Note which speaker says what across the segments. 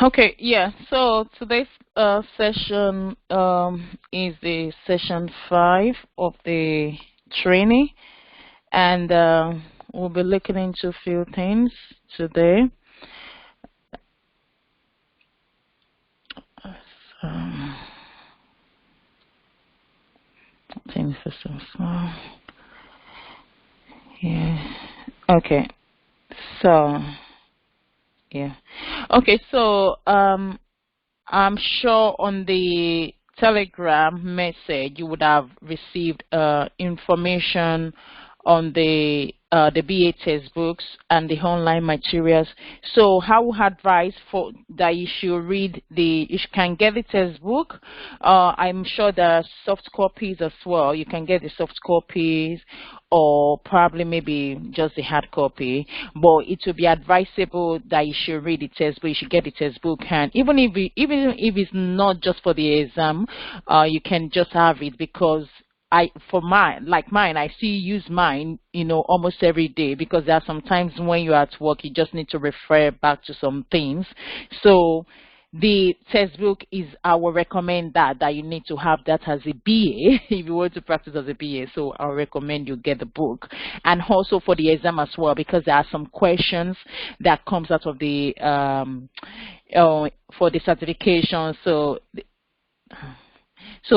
Speaker 1: Okay, yeah. So today's session is the session 5 of the training, and we'll be looking into a few things today. Um, Things system. Yeah. Okay. So yeah. Okay. So I'm sure on the Telegram message you would have received information on the BA textbooks and the online materials. So I would advise for that you should you can get the textbook. I'm sure there are soft copies as well. You can get the soft copies or probably maybe just the hard copy, but it will be advisable that you should read the textbook. You should get the textbook, and even if it's not just for the exam, you can just have it, because for mine, I still use mine, almost every day, because there are some times when you're at work, you just need to refer back to some things. So the textbook I will recommend that you need to have that as a BA if you want to practice as a BA. So I'll recommend you get the book, and also for the exam as well, because there are some questions that comes out of the for the certification. So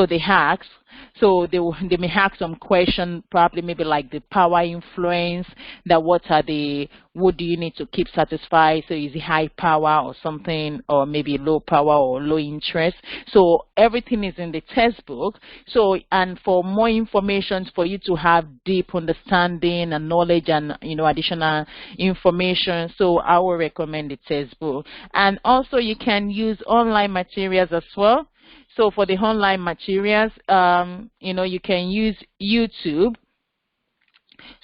Speaker 1: they ask, so they may ask some question, probably maybe like the power influence, that what do you need to keep satisfied? So is it high power or something, or maybe low power or low interest? So everything is in the textbook. So, and for more information, for you to have deep understanding and knowledge and additional information, so I will recommend the textbook. And also you can use online materials as well. So for the online materials, you can use YouTube.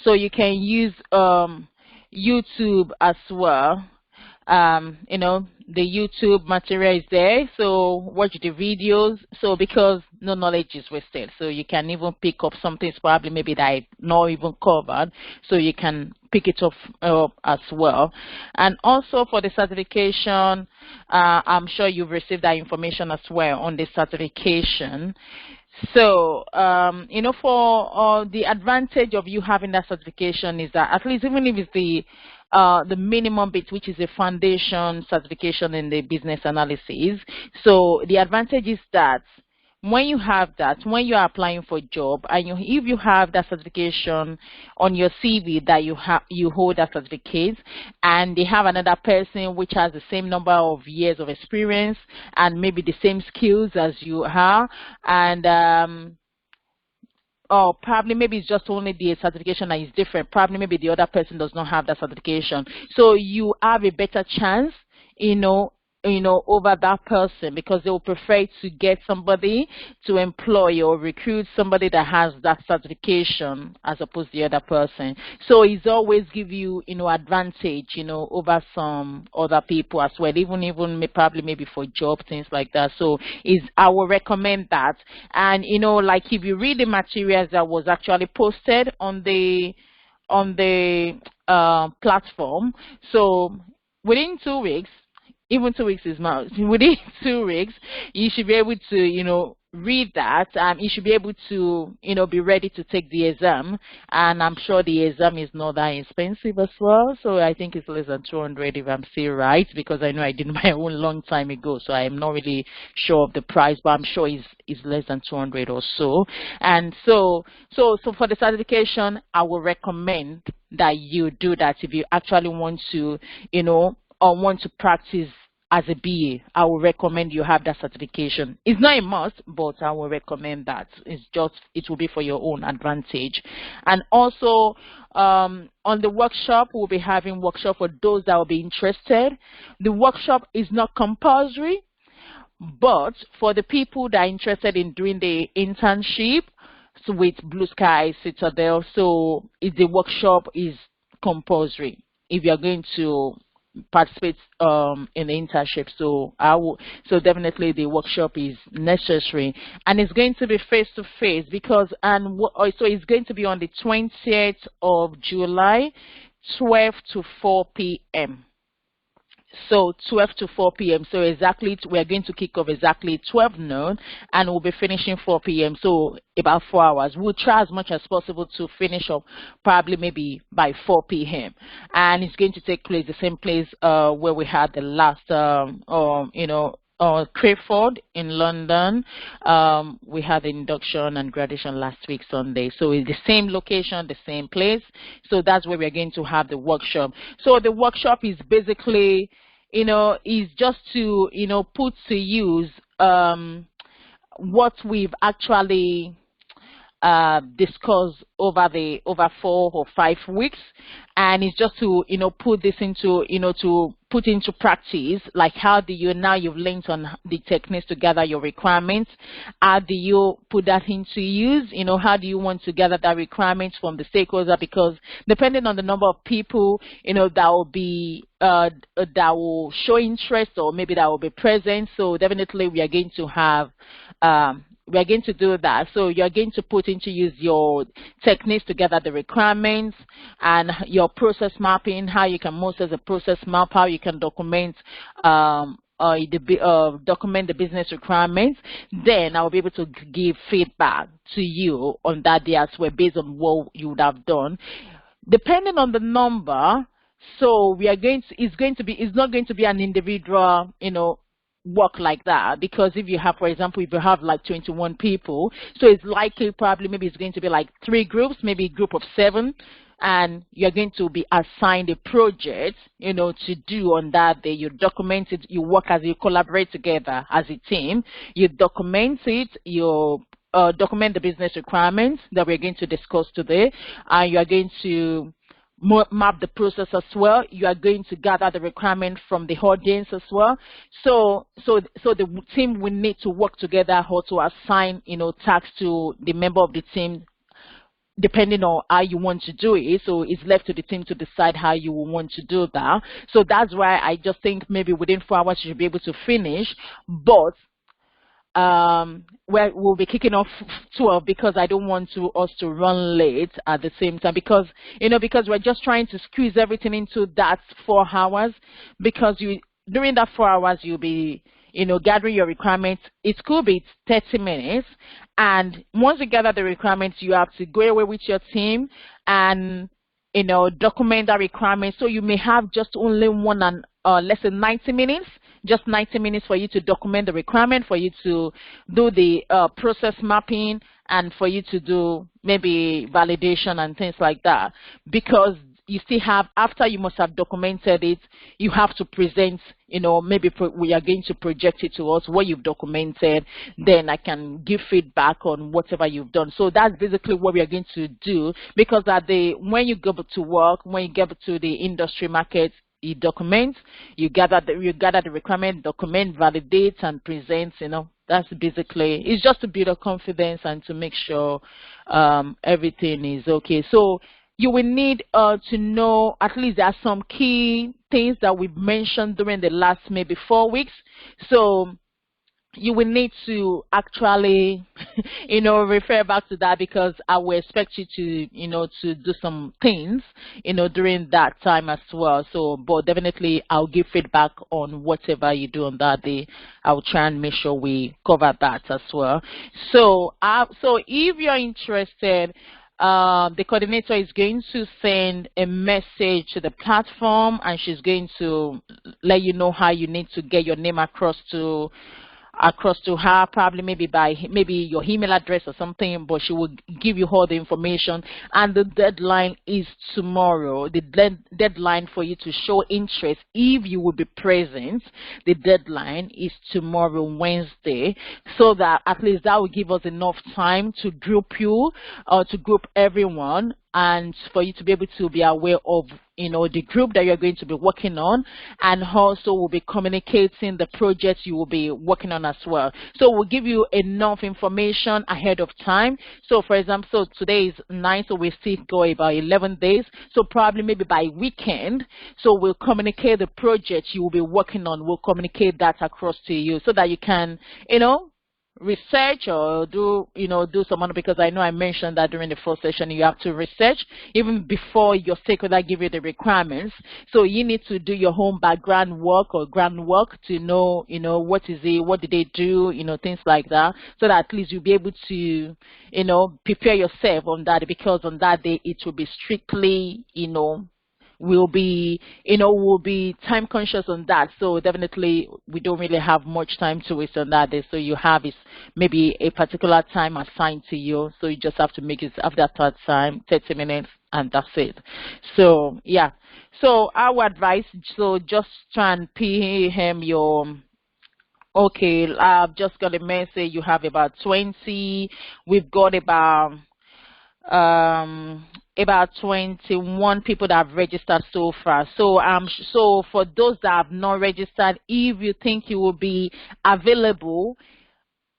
Speaker 1: So you can use YouTube as well. The YouTube material is there, so watch the videos. So because no knowledge is wasted, so you can even pick up something probably maybe that I not even covered, so you can pick it up as well. And also for the certification, I'm sure you've received that information as well on the certification. So, for the advantage of you having that certification is that, at least even if it's the minimum bit, which is a foundation certification in the business analysis. So the advantage is that when you have that, when you are applying for a job, and if you have that certification on your CV, that you hold that certificate, and they have another person which has the same number of years of experience and maybe the same skills as you have, and or probably maybe it's just only the certification that is different. Probably maybe the other person does not have that certification. So you have a better chance, over that person, because they will prefer to get somebody to employ or recruit somebody that has that certification as opposed to the other person. So it's always give you, advantage, over some other people as well, even probably maybe for job, things like that. So I will recommend that. And, like if you read the materials that was actually posted on the platform, so within 2 weeks, even 2 weeks is now, within 2 weeks, you should be able to, read that, and you should be able to, be ready to take the exam. And I'm sure the exam is not that expensive as well. So I think it's less than 200 if I'm still right, because I know I did my own long time ago. So I'm not really sure of the price, but I'm sure it's less than 200 or so. And so for the certification, I will recommend that you do that if you actually want to, or want to practice as a BA. I will recommend you have that certification. It's not a must, but I will recommend that. It will be for your own advantage. And also, on the workshop, we'll be having workshop for those that will be interested. The workshop is not compulsory, but for the people that are interested in doing the internship, so with Blue Sky Citadel, so the workshop is compulsory if you're going to participate in the internship. So definitely the workshop is necessary, and it's going to be face to face, because so it's going to be on the 20th of July, 12 to 4 p.m. So 12 to 4 p.m. So exactly, we're going to kick off exactly 12 noon, and we'll be finishing 4 p.m. So about 4 hours. We'll try as much as possible to finish up probably maybe by 4 p.m. And it's going to take place the same place where we had the last, Crayford in London. We had the induction and graduation last week Sunday. So it's the same location, the same place. So that's where we're going to have the workshop. So the workshop is basically, is just to, put to use what we've actually discussed over 4 or 5 weeks, and it's just to put this into to put into practice, like how do you, now you've learned on the techniques to gather your requirements, how do you put that into use, how do you want to gather that requirements from the stakeholder, because depending on the number of people that will be that will show interest, or maybe that will be present. So definitely we are going to have we are going to do that. So you're going to put into use your techniques to gather the requirements and your process mapping, how you can most as a process map, how you can document document the business requirements. Then I'll be able to give feedback to you on that day as well, based on what you would have done. Depending on the number, so we are going to, it's not going to be an individual, work like that, because if you have, for example, if you have like 21 people, so it's likely probably maybe it's going to be like 3 groups, maybe a group of 7, and you're going to be assigned a project to do on that day. You document it, you work as you collaborate together as a team, you document it, you document the business requirements that we're going to discuss today, and you are going to map the process as well. You are going to gather the requirement from the audience as well. So the team will need to work together how to assign, tasks to the member of the team, depending on how you want to do it. So it's left to the team to decide how you will want to do that. So that's why I just think maybe within 4 hours you should be able to finish, but we'll be kicking off 12, because I don't want us to run late at the same time, because we're just trying to squeeze everything into that 4 hours, because during that 4 hours you'll be gathering your requirements. It could be 30 minutes, and once you gather the requirements, you have to go away with your team and document that requirement. So you may have just only one and less than 90 minutes, just 90 minutes for you to document the requirement, for you to do the process mapping, and for you to do maybe validation and things like that. Because you still have, after you must have documented it, you have to present, maybe we are going to project it to us, what you've documented, then I can give feedback on whatever you've done. So that's basically what we are going to do, because when you go to work, when you get to the industry market, you document, you gather the requirement, document, validate, and present. That's basically, it's just to build a confidence and to make sure everything is okay. So you will need to know, at least there are some key things that we've mentioned during the last maybe 4 weeks. So you will need to actually, refer back to that, because I will expect you to, to do some things, during that time as well. So, but definitely I'll give feedback on whatever you do on that day. I'll try and make sure we cover that as well. So, so if you're interested, the coordinator is going to send a message to the platform, and she's going to let you know how you need to get your name across to her, probably maybe your email address or something, but she will give you all the information. And the deadline is tomorrow. The deadline for you to show interest, if you will be present, the deadline is tomorrow, Wednesday, so that at least that will give us enough time to group you, to group everyone, and for you to be able to be aware of the group that you're going to be working on, and also we'll be communicating the projects you will be working on as well. So we'll give you enough information ahead of time. So for example, so today is 9, so we still go about 11 days. So probably maybe by weekend, so we'll communicate the projects you will be working on. We'll communicate that across to you, so that you can, research or do some other, because I know I mentioned that during the first session you have to research even before your stakeholder give you the requirements. So you need to do your home background work or groundwork to know, what is it, what did they do, things like that, so that at least you'll be able to, prepare yourself on that, because on that day it will be strictly, we'll be time conscious on that. So definitely we don't really have much time to waste on that day. So you have is maybe a particular time assigned to you, so you just have to make it after that time, 30 minutes, and that's it. So yeah, so our advice, so just try and PM your, okay, I've just got a message, you have about 20, we've got about 21 people that have registered so far. So so for those that have not registered, if you think you will be available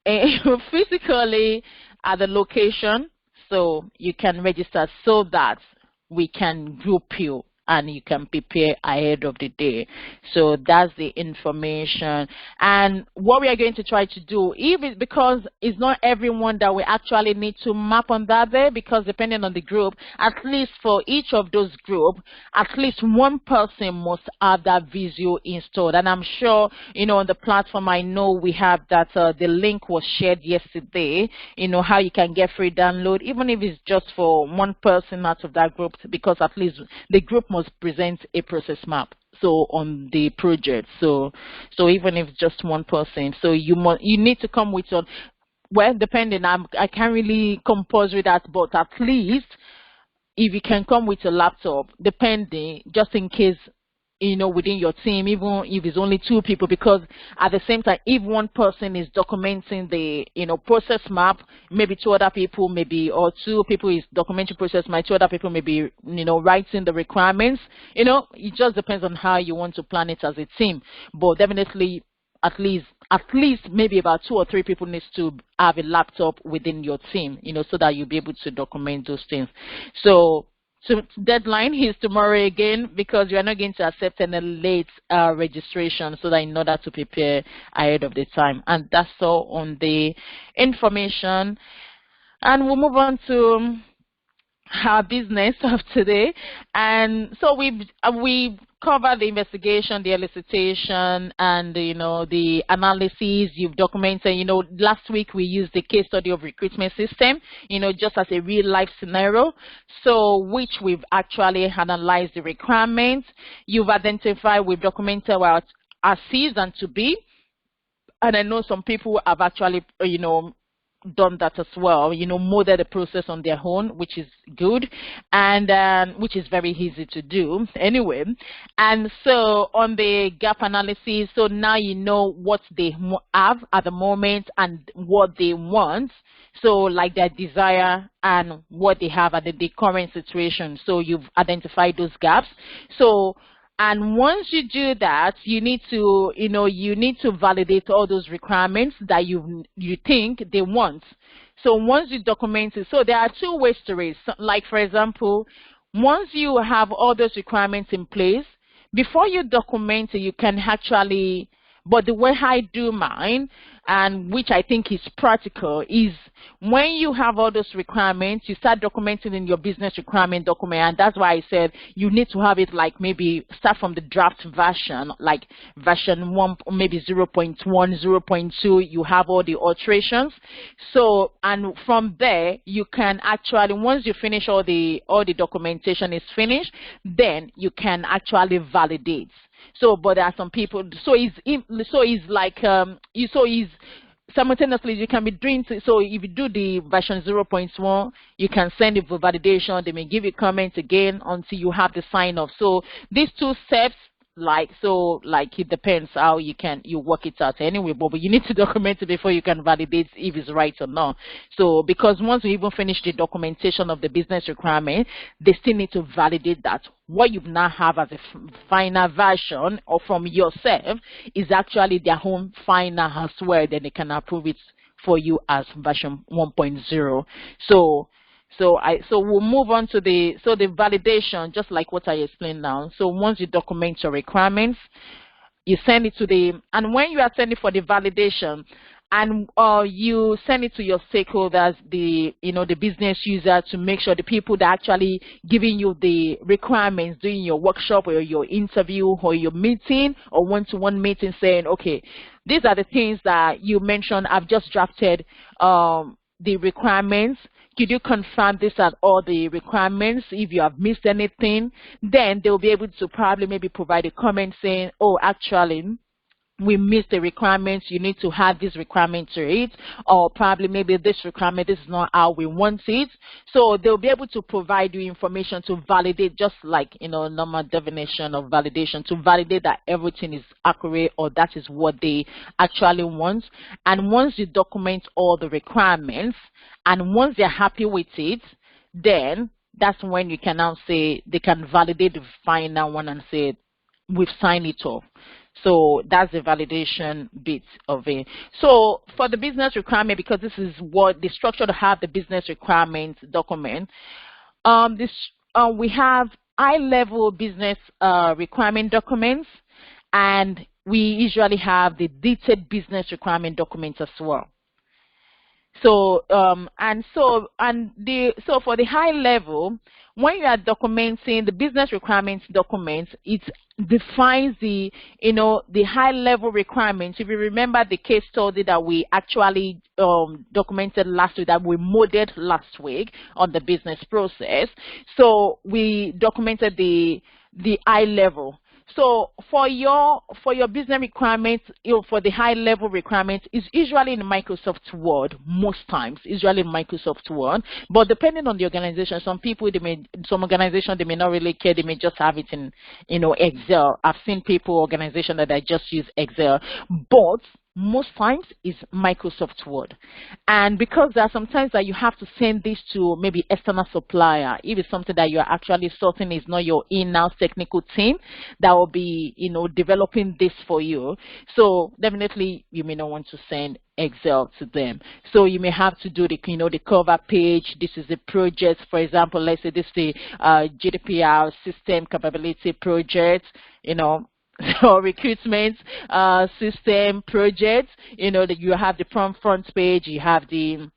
Speaker 1: physically at the location, so you can register so that we can group you and you can prepare ahead of the day. So that's the information. And what we are going to try to do, because it's not everyone that we actually need to map on that day, because depending on the group, at least for each of those groups, at least one person must have that video installed. And I'm sure, on the platform, I know we have that, the link was shared yesterday, how you can get free download, even if it's just for one person out of that group, because at least the group must present a process map so on the project. So even if just one person, so you need to come with your, well, depending, I can't really compose with that, but at least if you can come with a laptop, depending, just in case, within your team, even if it's only 2 people, because at the same time, if one person is documenting the, process map, maybe 2 other people, maybe, or 2 people is documenting process map, 2 other people maybe, writing the requirements, it just depends on how you want to plan it as a team. But definitely, at least maybe about 2 or 3 people needs to have a laptop within your team, so that you'll be able to document those things. So deadline is tomorrow again, because we are not going to accept any late registration, so that in order to prepare ahead of the time. And that's all on the information. And we'll move on to our business of today. And so we've covered the investigation, the elicitation, and the analysis. You've documented, last week we used the case study of Recruitment System, just as a real life scenario, so which we've actually analyzed the requirements. You've identified, we've documented what as is and to be, and I know some people have actually done that as well, model the process on their own, which is good, and which is very easy to do anyway. And so on the gap analysis, so now you know what they have at the moment and what they want, so like their desire and what they have at the current situation. So you've identified those gaps. So, and once you do that, you need to, validate all those requirements that you think they want. So once you document it, so there are 2 ways to it. So, like for example, once you have all those requirements in place, before you document it, you can actually, but the way I do mine, and which I think is practical, is when you have all those requirements, you start documenting in your business requirement document. And that's why I said you need to have it like maybe start from the draft version, like version 1, maybe 0.1, 0.2, you have all the alterations. So, and from there, you can actually, once you finish all the documentation is finished, then you can actually validate. So, but there are some people, so simultaneously you can be doing, so if you do the version 0.1, you can send it for validation. They may give you comments again until you have the sign off. So these 2 steps, it depends how you work it out anyway, but you need to document it before you can validate if it's right or not. So because once you even finish the documentation of the business requirement, they still need to validate that what you now have as a final version or from yourself is actually their own final as well. Then they can approve it for you as version 1.0. So we'll move on to the validation, just like what I explained now. So once you document your requirements, you send it to and when you are sending for the validation, and you send it to your stakeholders, the the business user, to make sure the people that are actually giving you the requirements during your workshop or your interview or your meeting or one-to-one meeting, saying, okay, these are the things that you mentioned. I've just drafted the requirements. Could you confirm these are all the requirements? If you have missed anything, then they'll be able to probably maybe provide a comment saying, oh, actually, we missed the requirements, you need to have this requirement to it, or probably maybe this requirement, this is not how we want it. So they'll be able to provide you information to validate, just like normal definition of validation, to validate that everything is accurate or that is what they actually want. And once you document all the requirements and once they're happy with it, then that's when you can now say they can validate the final one and say we've signed it off. So that's the validation bit of it. So for the business requirement, because this is what the structure to have the business requirement document, we have high-level business requirement documents, and we usually have the detailed business requirement documents as well. So so for the high level, when you are documenting the business requirements documents, it defines the the high level requirements. If you remember the case study that we actually documented last week, that we modeled last week on the business process, so we documented the high level. So for your business requirements, for the high level requirements, is usually in Microsoft Word. Most times, usually in Microsoft Word. But depending on the organization, some organizations they may not really care. They may just have it in Excel. I've seen organizations that just use Excel, but most times is Microsoft Word. And because there are sometimes that you have to send this to maybe external supplier, if it's something that you're actually sorting, is not your in-house technical team that will be developing this for you, so definitely you may not want to send Excel to them. So you may have to do the cover page. This is the project. For example, let's say this is the GDPR system capability project, so recruitment system projects, that you have the front page, you have the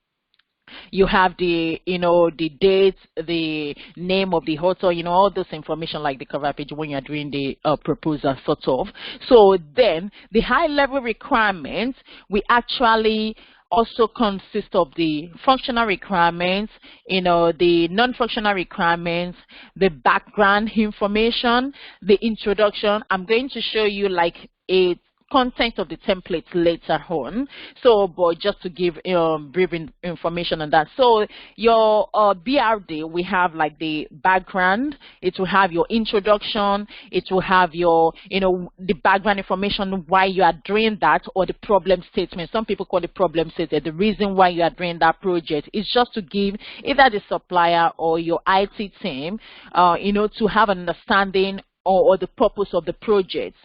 Speaker 1: the date, the name of the author, all those information like the cover page when you're doing the proposal sort of. So then the high level requirements, we actually also consist of the functional requirements, the non-functional requirements, the background information, the introduction. I'm going to show you like a content of the template later on, so but just to give brief information on that. So your BRD, we have like the background, it will have your introduction, it will have your the background information why you are doing that, or the problem statement. Some people call it problem statement. The reason why you are doing that project is just to give either the supplier or your IT team to have an understanding or the purpose of the project.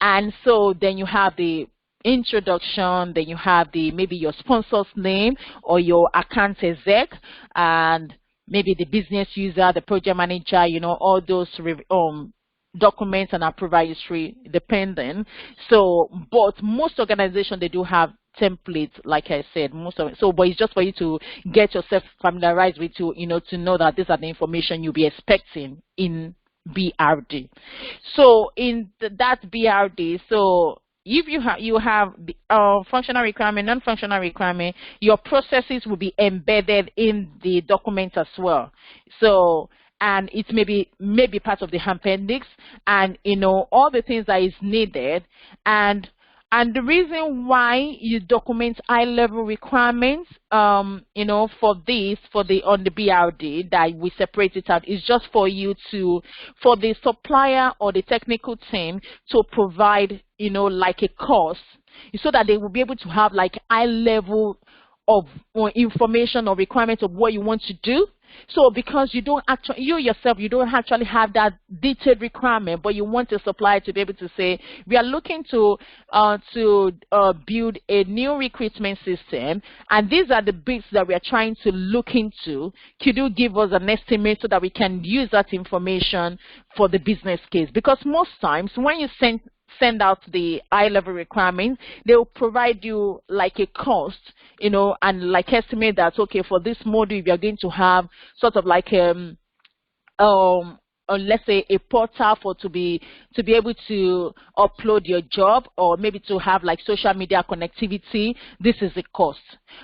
Speaker 1: And so then you have the introduction, then you have maybe your sponsor's name or your account exec, and maybe the business user, the project manager, all those documents and approval history dependent. So but most organizations, they do have templates, like I said, most of it. So but it's just for you to get yourself familiarized with, to know that these are the information you'll be expecting in BRD. So in that BRD, so if you have functional requirement, non-functional requirement, your processes will be embedded in the document as well. So and it may be part of the appendix, and all the things that is needed. And the reason why you document high-level requirements, on the BRD, that we separate it out, is just for you for the supplier or the technical team to provide, like a course, so that they will be able to have like high level of information or requirements of what you want to do. So because you don't actually, you don't actually have that detailed requirement, but you want a supplier to be able to say, we are looking to build a new recruitment system, and these are the bits that we are trying to look into. Could you give us an estimate so that we can use that information for the business case? Because most times when you send send out the high-level requirements, they will provide you like a cost, and like estimate that, okay, for this module, if you're going to have sort of like let's say a portal to be able to upload your job, or maybe to have like social media connectivity, this is the cost.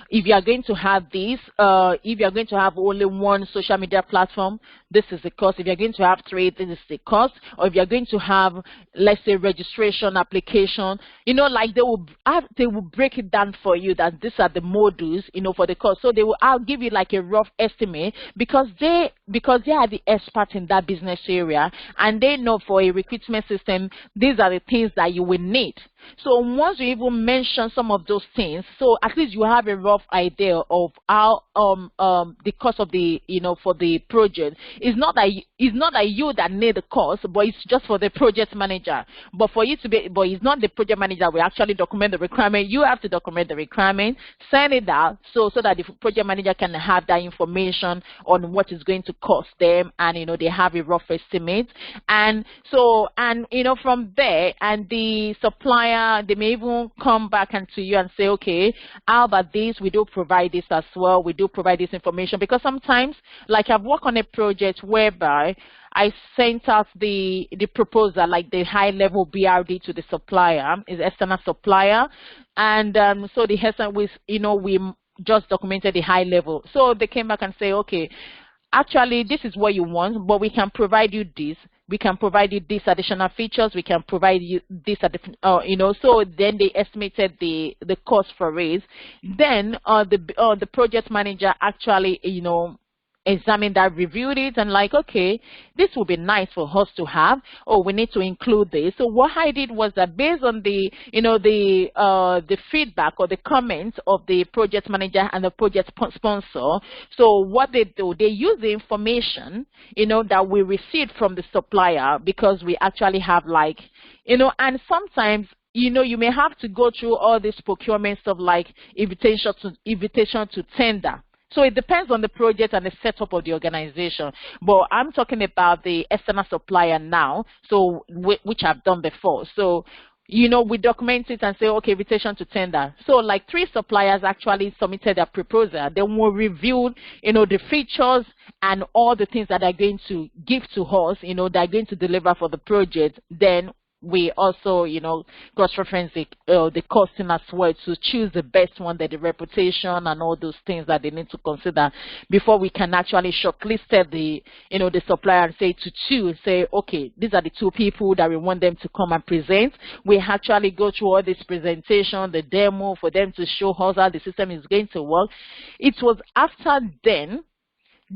Speaker 1: If you are going to have this, if you are going to have only one social media platform, this is the cost. If you're going to have 3, this is the cost. Or if you're going to have, let's say, registration application, like they will break it down for you that these are the modules, for the cost. So I'll give you like a rough estimate, because they are the experts in that business area, and they know for a recruitment system, these are the things that you will need. So once you even mention some of those things, so at least you have a rough idea of how the cost of the for the project. It's not that you that need the cost, but it's just for the project manager. But it's not the project manager will actually document the requirement. You have to document the requirement, send it out so that the project manager can have that information on what is going to cost them, and they have a rough estimate. And so, from there, and the supplier, they may even come back to you and say, okay, how about this? We do provide this as well. We do provide this information, because sometimes, like I've worked on a project whereby I sent out the proposal, like the high-level BRD, to the supplier, is external supplier, and so the external, we just documented the high level. So they came back and say, okay, actually, this is what you want, but we can provide you this. We can provide you these additional features. We can provide you this, So then they estimated the cost for it. Then the project manager actually, examined that, reviewed it, and like, okay, this would be nice for us to have. Oh, we need to include this. So what I did was that, based on the the feedback or the comments of the project manager and the project sponsor, so what they do, they use the information that we received from the supplier, because we actually have like and sometimes you may have to go through all this procurement stuff, like invitation to tender. So it depends on the project and the setup of the organization. But I'm talking about the external supplier now, so which I've done before. So, we document it and say, okay, invitation to tender. So like 3 suppliers actually submitted their proposal. They will review, the features and all the things that they're going to give to us, they're going to deliver for the project. Then we also, cross-reference the costing as well, to choose the best one, the reputation and all those things that they need to consider before we can actually shortlist the supplier and say, okay, these are the 2 people that we want them to come and present. We actually go through all this presentation, the demo, for them to show us how the system is going to work. It was after then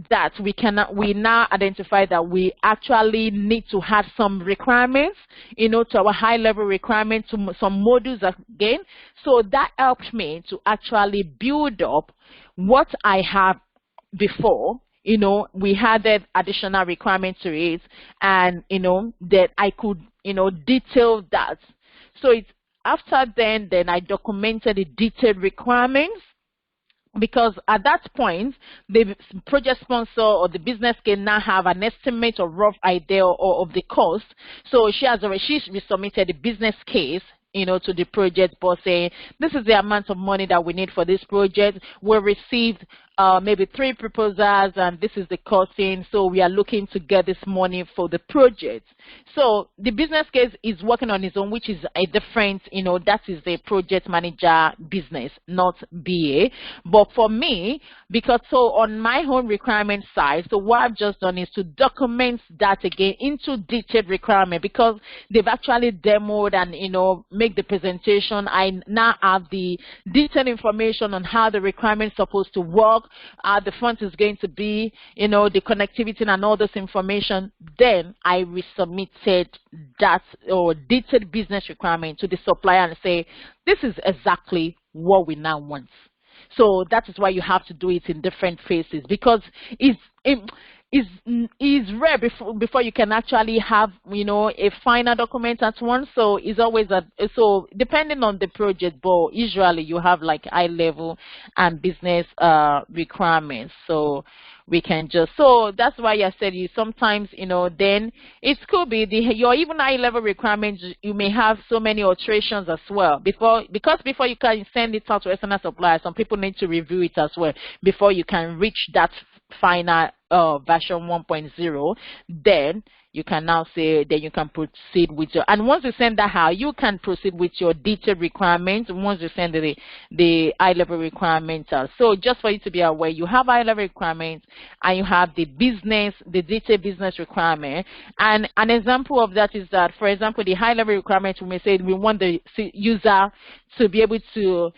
Speaker 1: that we now identify that we actually need to have some requirements, to our high-level requirements, to some modules again. So that helped me to actually build up what I have before. We added additional requirements to it, and that I could detail that. So it's after then I documented the detailed requirements, because at that point, the project sponsor or the business can now have an estimate or rough idea of the cost. So she's resubmitted the business case, to the project boss, saying, this is the amount of money that we need for this project. We received maybe 3 proposals, and this is the costing. So we are looking to get this money for the project. So the business case is working on its own, which is a different, that is the project manager business, not BA. But for me, because on my own requirement side, so what I've just done is to document that again into detailed requirement, because they've actually demoed and, make the presentation. I now have the detailed information on how the requirement is supposed to work, the front is going to be, the connectivity and all this information. Then I resubmitted that or detailed business requirement to the supplier and say, this is exactly what we now want. So that is why you have to do it in different phases, because is rare before you can actually have a final document at once. So it's always so depending on the project, but usually you have like high level and business requirements. So we can just, so that's why I said you sometimes, then it could be your even high level requirements, you may have so many alterations as well because before you can send it out to external suppliers, some people need to review it as well before you can reach that final version 1.0. Then you can now say, then you can proceed with your, and once you send that out, you can proceed with your detailed requirements once you send the high level requirements out. So just for you to be aware, you have high level requirements and you have the detailed business requirement. And an example of that is that, for example, the high level requirements, we may say we want the user to be able to,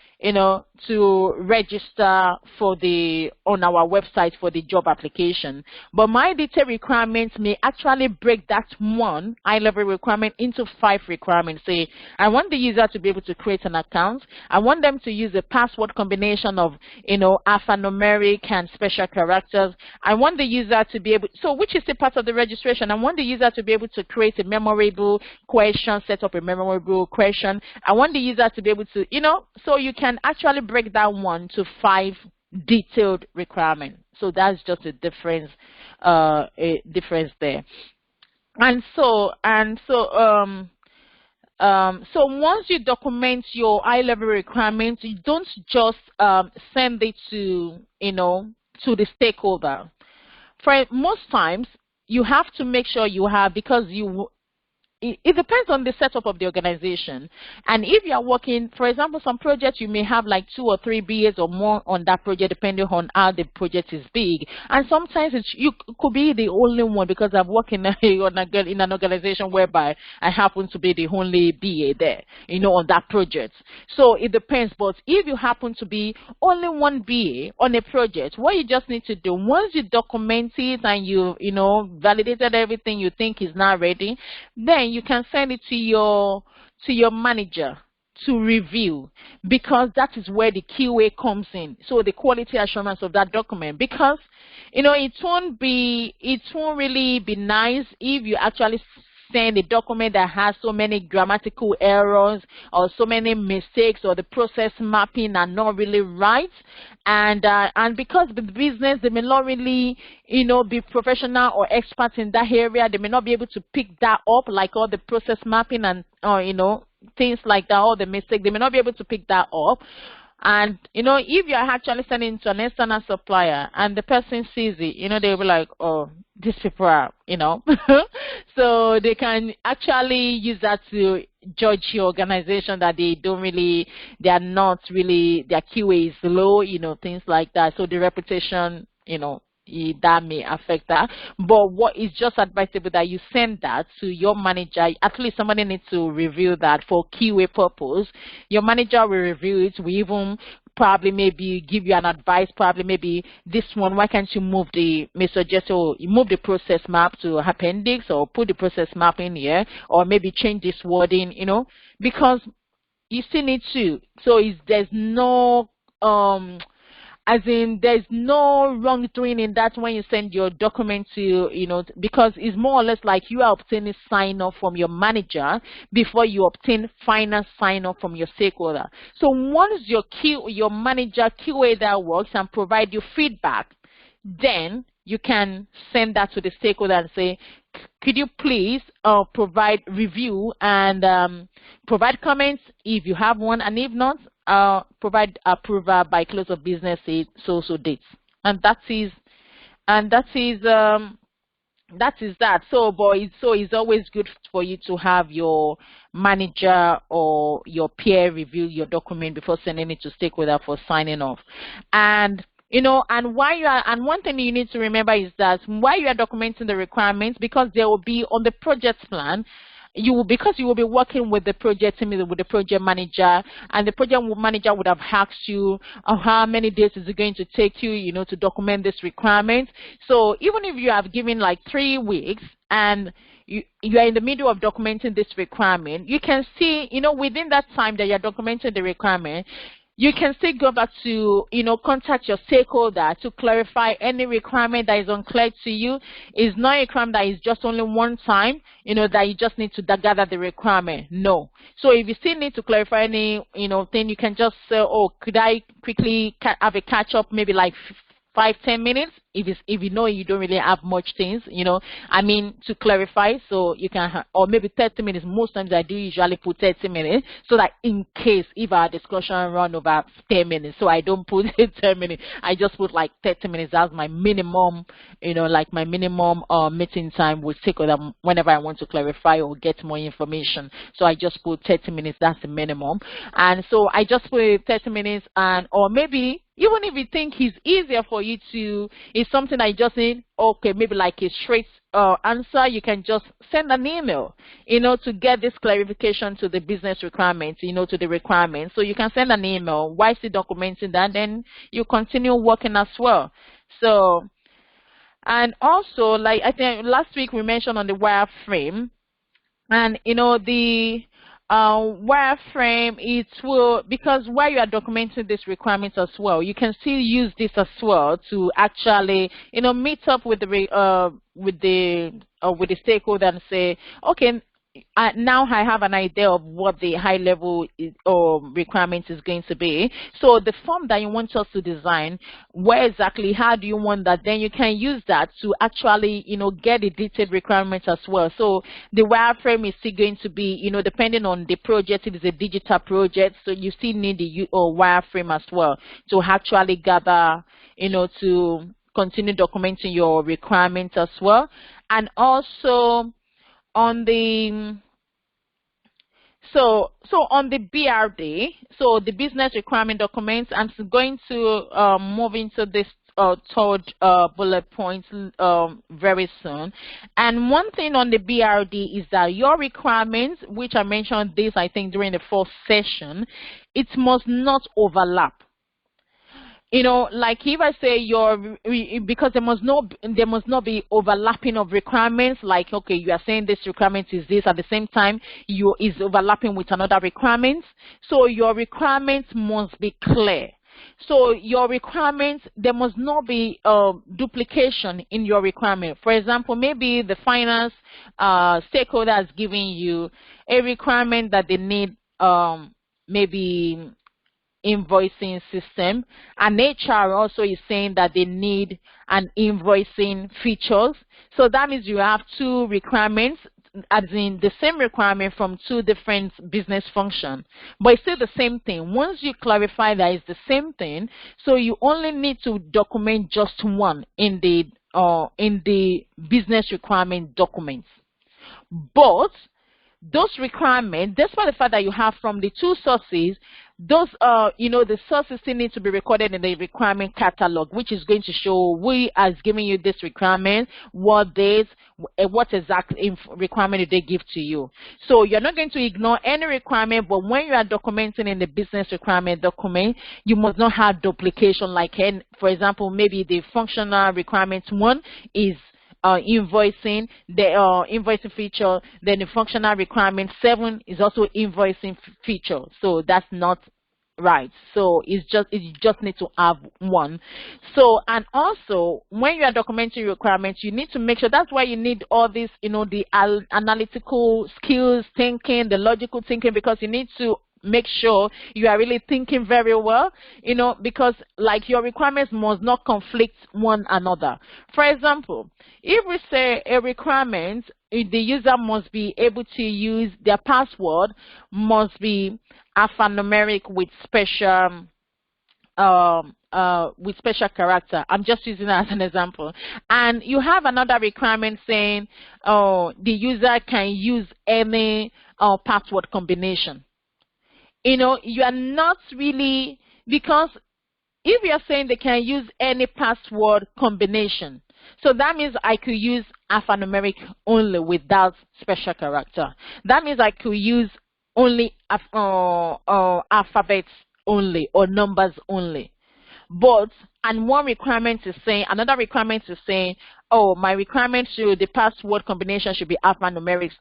Speaker 1: to register on our website for the job application. But my detailed requirements may actually break that one high-level requirement into 5 requirements. Say, I want the user to be able to create an account. I want them to use a password combination of, alphanumeric and special characters. I want the user to be able, so which is a part of the registration. I want the user to be able to create a memorable question, set up a memorable question. I want the user to be able to, so you can actually break that one to 5 detailed requirements. So that's just a difference there. And so once you document your high-level requirements, you don't just send it to to the stakeholder. For most times, you have to make sure you have, because it depends on the setup of the organization. And if you are working, for example, some projects, you may have like 2 or 3 BAs or more on that project, depending on how the project is big. And sometimes you could be the only one, because I've worked in an organization whereby I happen to be the only BA there, on that project. So it depends. But if you happen to be only one BA on a project, what you just need to do, once you document it and you validated everything you think is now ready, then you can send it to your manager to review, because that is where the QA comes in. So the quality assurance of that document, because it won't really be nice if you actually send a document that has so many grammatical errors or so many mistakes, or the process mapping are not really right, and because the business, they may not really be professional or experts in that area, they may not be able to pick that up, like all the process mapping and things like that, all the mistakes, they may not be able to pick that up. And if you're actually sending it to an external supplier and the person sees it, they'll be like, oh, these people are, so they can actually use that to judge your organization, that they are not really, their QA is low, things like that. So the reputation, that may affect that. But what is just advisable that you send that to your manager. At least somebody needs to review that for QA purpose. Your manager will review it. We even probably maybe give you an advice, probably maybe this one, why can't you move the process map to appendix, or put the process map in here, or maybe change this wording, because you still need to. So there's no there's no wrongdoing in that when you send your document to, because it's more or less like you are obtaining sign-off from your manager before you obtain final sign-off from your stakeholder. So once your manager QA that works and provide you feedback, then you can send that to the stakeholder and say, could you please provide review and provide comments if you have one, and if not, provide approval by close of business so dates. And that is that. So it's always good for you to have your manager or your peer review your document before sending it to stakeholder for signing off. And and one thing you need to remember is that while you are documenting the requirements, because there will be on the project plan, because you will be working with the project team, with the project manager, and the project manager would have asked you how many days is it going to take you, to document this requirement. So even if you have given like 3 weeks and you are in the middle of documenting this requirement, you can see, within that time that you're documenting the requirement, you can still go back to, contact your stakeholder to clarify any requirement that is unclear to you. It's not a requirement that is just only one time, that you just need to gather the requirement. No. So if you still need to clarify any, thing, you can just say, oh, could I quickly have a catch up, maybe like 5-10 minutes if you know you don't really have much things, I mean, to clarify. So you can or maybe 30 minutes. Most times I do usually put 30 minutes, so that in case if our discussion run over 10 minutes, so I don't put 10 minutes, I just put like 30 minutes. That's my minimum, like my minimum meeting time with stakeholder whenever I want to clarify or get more information. So I just put 30 minutes. That's the minimum. And so I just put 30 minutes, and or maybe even if you think it's easier for you to, it's something I just need, okay, maybe like a straight answer, you can just send an email, to get this clarification to the business requirements, to the requirements. So you can send an email. While still documenting that, then you continue working as well. So, and also, like I think last week we mentioned on the wireframe, and the wireframe, it will, because while you are documenting this requirement as well, you can still use this as well to actually meet up with the stakeholder and say, okay, now I have an idea of what the high level requirement is going to be. So the form that you want us to design, where exactly, how do you want that? Then you can use that to actually, get the detailed requirements as well. So the wireframe is still going to be, depending on the project, if it's a digital project, so you still need the wireframe as well to actually gather, to continue documenting your requirements as well. And also, on the on the BRD, so the business requirement documents, I'm going to move into this third bullet point very soon. And one thing on the BRD is that your requirements, which I mentioned this I think during the first session, it must not overlap. Like if I say because there must not be overlapping of requirements. Like, okay, you are saying this requirement is this, at the same time is overlapping with another requirement. So your requirements must be clear. So your requirements, there must not be duplication in your requirement. For example, maybe the finance stakeholder has given you a requirement that they need maybe invoicing system, and HR also is saying that they need an invoicing features. So that means you have two requirements, as in the same requirement from two different business functions, but it's still the same thing. Once you clarify that it's the same thing, so you only need to document just one in the business requirement documents. But those requirements, despite the fact that you have from the two sources, those the sources still need to be recorded in the requirement catalog, which is going to show who has given you this requirement, what dates, what exact requirement did they give to you. So you're not going to ignore any requirement, but when you are documenting in the business requirement document, you must not have duplication. Like, for example, maybe the functional requirement one is invoicing, the invoicing feature, then the functional requirement 7 is also invoicing feature. So that's not right. So you just need to have one. So, and also when you are documenting requirements, you need to make sure, that's why you need all this, the analytical skills, thinking, the logical thinking, because you need to make sure you are really thinking very well, because like your requirements must not conflict one another. For example, if we say a requirement, the user must be able to use their password, must be alphanumeric with special character. I'm just using that as an example. And you have another requirement saying, the user can use any password combination. You are not really, because if you're saying they can use any password combination, so that means I could use alphanumeric only without special character. That means I could use only alphabets only or numbers only. But, and one requirement is saying, another requirement is saying, oh, my requirement should, the password combination should be alphanumeric,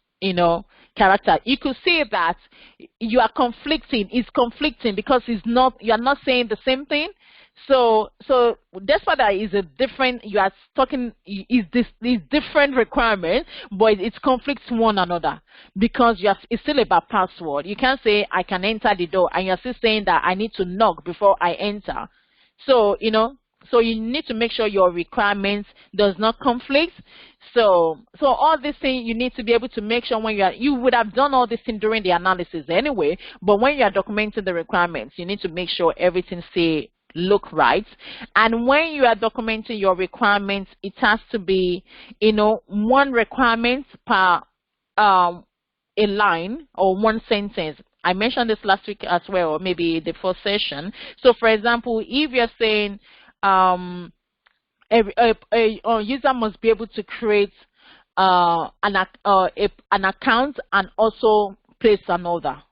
Speaker 1: character. You could see that you are conflicting. It's conflicting because you are not saying the same thing. So that's why that is a different, you are talking, is different requirement, but it conflicts one another, because it's still about password. You can't say I can enter the door and you're still saying that I need to knock before I enter. So, So you need to make sure your requirements does not conflict. So all these things you need to be able to make sure when you would have done all this thing during the analysis anyway, but when you are documenting the requirements, you need to make sure everything look right. And when you are documenting your requirements, it has to be, one requirement per a line or one sentence. I mentioned this last week as well, or maybe the first session. So for example, if you're saying a user must be able to create an account and also place an order,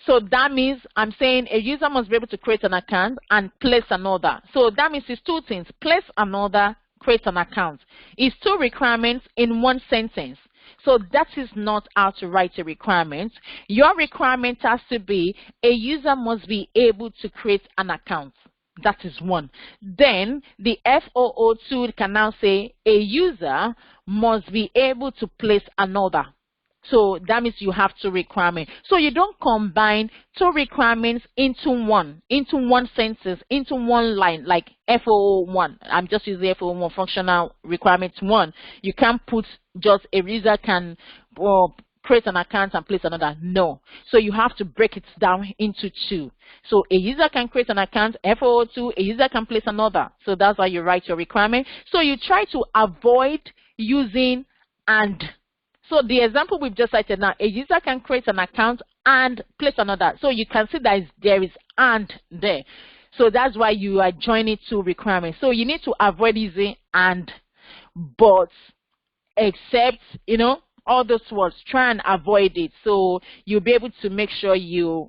Speaker 1: so that means I'm saying a user must be able to create an account and place an order. So that means it's two things: place an order, create an account. It's two requirements in one sentence. So that is not how to write a requirement. Your requirement has to be a user must be able to create an account. That is one. Then the FOO2 can now say a user must be able to place an order. So that means you have two requirements. So you don't combine two requirements into one sentence, into one line, like FOO1. I'm just using FOO1, functional requirement 1. You can't put just a user can create an account and place another. No. So you have to break it down into two. So a user can create an account, FOO2, a user can place an order. So that's how you write your requirement. So you try to avoid using and. So the example we've just cited now, a user can create an account and place another. So you can see that there is and there. So that's why you are joining two requirements. So you need to avoid using and, but, except, all those words. Try and avoid it. So you'll be able to make sure you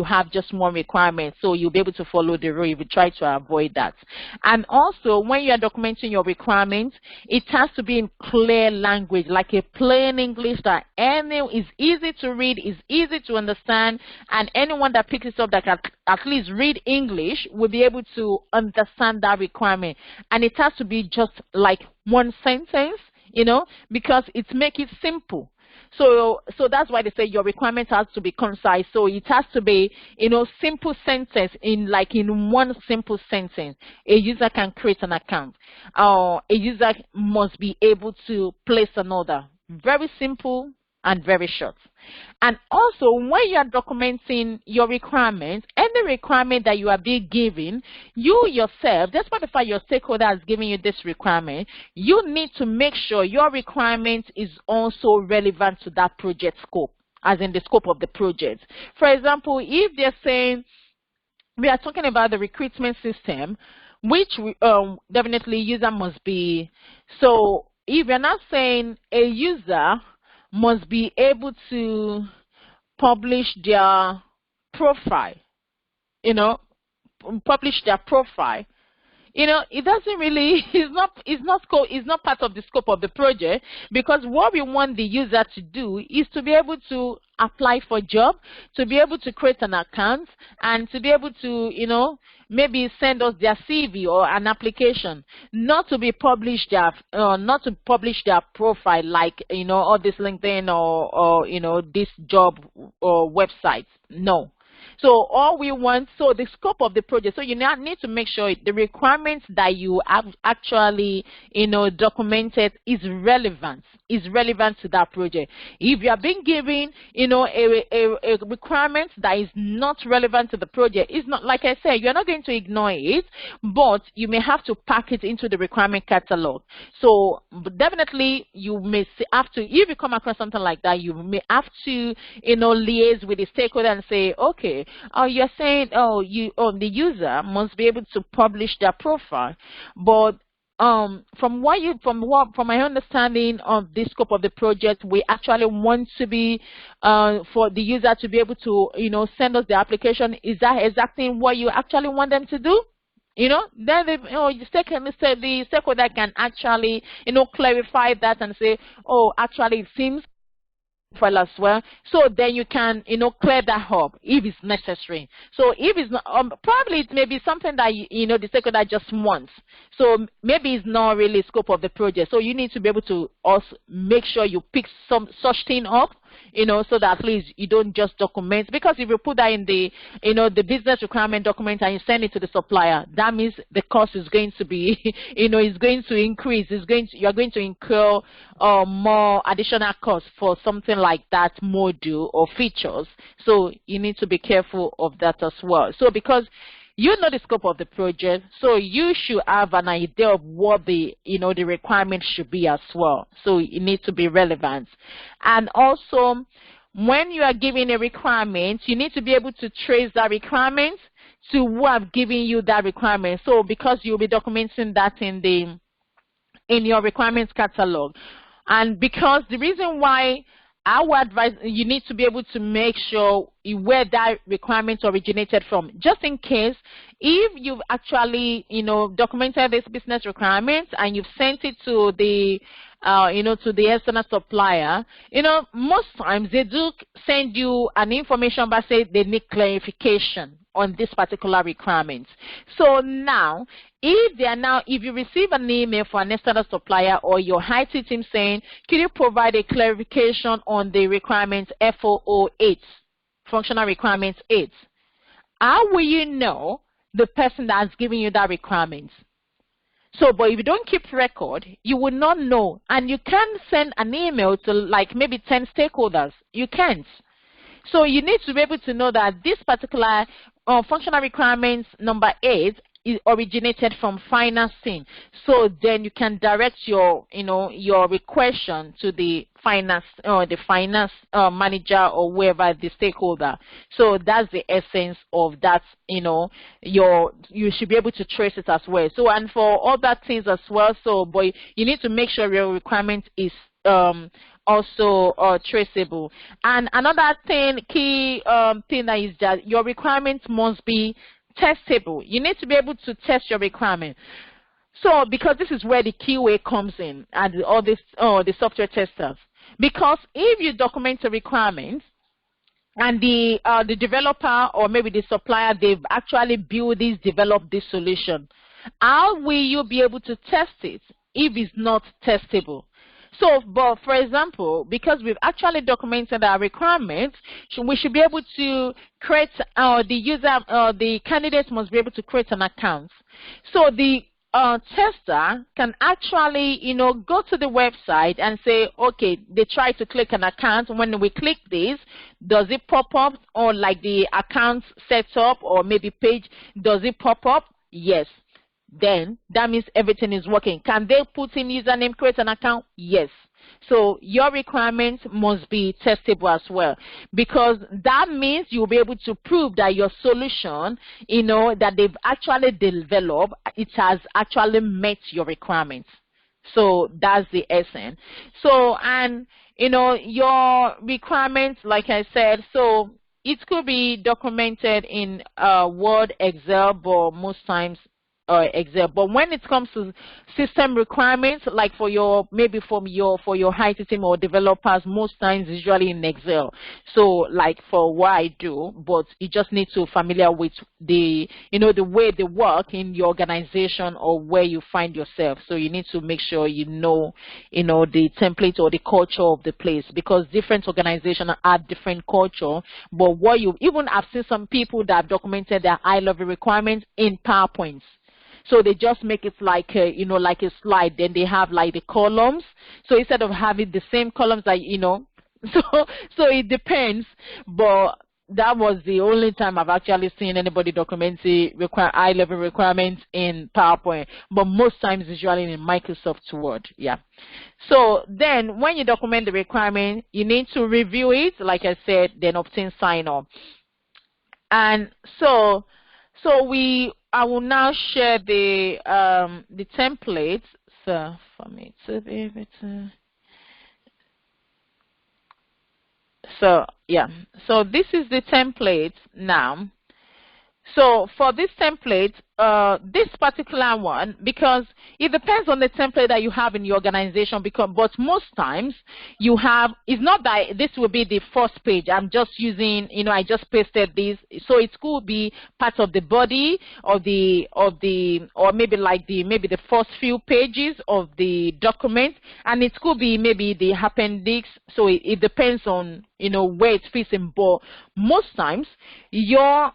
Speaker 1: have just one requirement. So you'll be able to follow the rule if you try to avoid that. And also, when you are documenting your requirements, it has to be in clear language, like a plain English that is easy to read, is easy to understand, and anyone that picks it up that can at least read English will be able to understand that requirement. And it has to be just like one sentence, because it makes it simple. So that's why they say your requirement has to be concise. So it has to be, simple sentence in one simple sentence. A user can create an account. A user must be able to place an order. Very simple and very short. And also, when you are documenting your requirements, any requirement that you are being given, you yourself, despite the fact your stakeholder has given you this requirement, you need to make sure your requirement is also relevant to that project scope, as in the scope of the project. For example, if they're saying, we are talking about the recruitment system, which definitely user must be, so if you're not saying a user must be able to publish their profile, it doesn't really, it's not part of the scope of the project, because what we want the user to do is to be able to apply for a job, to be able to create an account, and to be able to, maybe send us their CV or an application, not to publish their profile like, all this LinkedIn or this job or websites. No. So all we want, so the scope of the project, so you now need to make sure the requirements that you have actually, documented is relevant to that project. If you are being given, a requirement that is not relevant to the project, it's not, like I said, you're not going to ignore it, but you may have to pack it into the requirement catalog. So definitely you may have to, if you come across something like that, you may have to, liaise with the stakeholder and say, okay, you're saying, the user must be able to publish their profile, but from my understanding of the scope of the project, we actually want to be for the user to be able to send us the application. Is that exactly what you actually want them to do? Then the stakeholder can actually clarify that and say, oh, actually it seems file as well, so then you can clear that up if it's necessary. So if it's not, probably it may be something that the stakeholder just wants, so maybe it's not really scope of the project. So you need to be able to also make sure you pick some such thing up so that at least you don't just document, because if you put that in the, the business requirement document and you send it to the supplier, that means the cost is going to be, is going to increase. You're going to incur more additional costs for something like that module or features. So you need to be careful of that as well. So because you know the scope of the project, so you should have an idea of what the the requirement should be as well. So it needs to be relevant. And also, when you are giving a requirement, you need to be able to trace that requirement to who have given you that requirement. So because you'll be documenting that in your requirements catalog. And because the reason why I would advise, you need to be able to make sure where that requirement originated from, just in case if you've actually documented this business requirement and you've sent it to the to the external supplier. Most times they do send you an information but say they need clarification on this particular requirement. So now, if you receive an email from an external supplier or your IT team saying, can you provide a clarification on the requirements FOO 8, functional requirements 8? How will you know the person that's giving you that requirement? So, but if you don't keep record, you will not know. And you can't send an email to like maybe 10 stakeholders. You can't. So you need to be able to know that this particular functional requirements number 8 is originated from financing. So then you can direct your question to the finance manager or whoever the stakeholder. So that's the essence of that. You should be able to trace it as well. So, and for other things as well. So, but you need to make sure your requirement is also traceable. And another key thing that is that your requirements must be testable. You need to be able to test your requirement. So because this is where the QA comes in and all this the software testers. Because if you document a requirement and the developer or maybe the supplier, they've actually developed this solution, how will you be able to test it if it's not testable? So, but for example, because we've actually documented our requirements, we should be able to create the candidate must be able to create an account. So the tester can actually, go to the website and say, okay, they try to click an account. When we click this, does it pop up, or like the account setup or maybe page, does it pop up? Yes. Then that means everything is working. Can they put in username, create an account? Yes. So your requirements must be testable as well, because that means you'll be able to prove that your solution, that they've actually developed, it has actually met your requirements. So that's the essence. So, and your requirements, like I said, so it could be documented in Word, Excel, but most times Excel. But when it comes to system requirements, like for your IT team or developers, most times usually in Excel. So like for what I do, but you just need to familiar with the the way they work in your organization or where you find yourself. So you need to make sure the template or the culture of the place, because different organizations have different culture. But I've seen some people that have documented their high-level requirements in PowerPoints. So they just make it like like a slide. Then they have like the columns. So instead of having the same columns, like so it depends. But that was the only time I've actually seen anybody document high-level requirements in PowerPoint. But most times, usually in Microsoft Word. Yeah. So then, when you document the requirement, you need to review it, like I said, then obtain sign-off. And so I will now share the templates. So for me to be able to. So yeah, so this is the template now. So for this template, this particular one, because it depends on the template that you have in your organization, because but most times you have, it's not that this will be the first page. I'm just using, I just pasted this, so it could be part of the body of the or maybe like maybe the first few pages of the document, and it could be maybe the appendix. So it depends on where it fits in. But most times your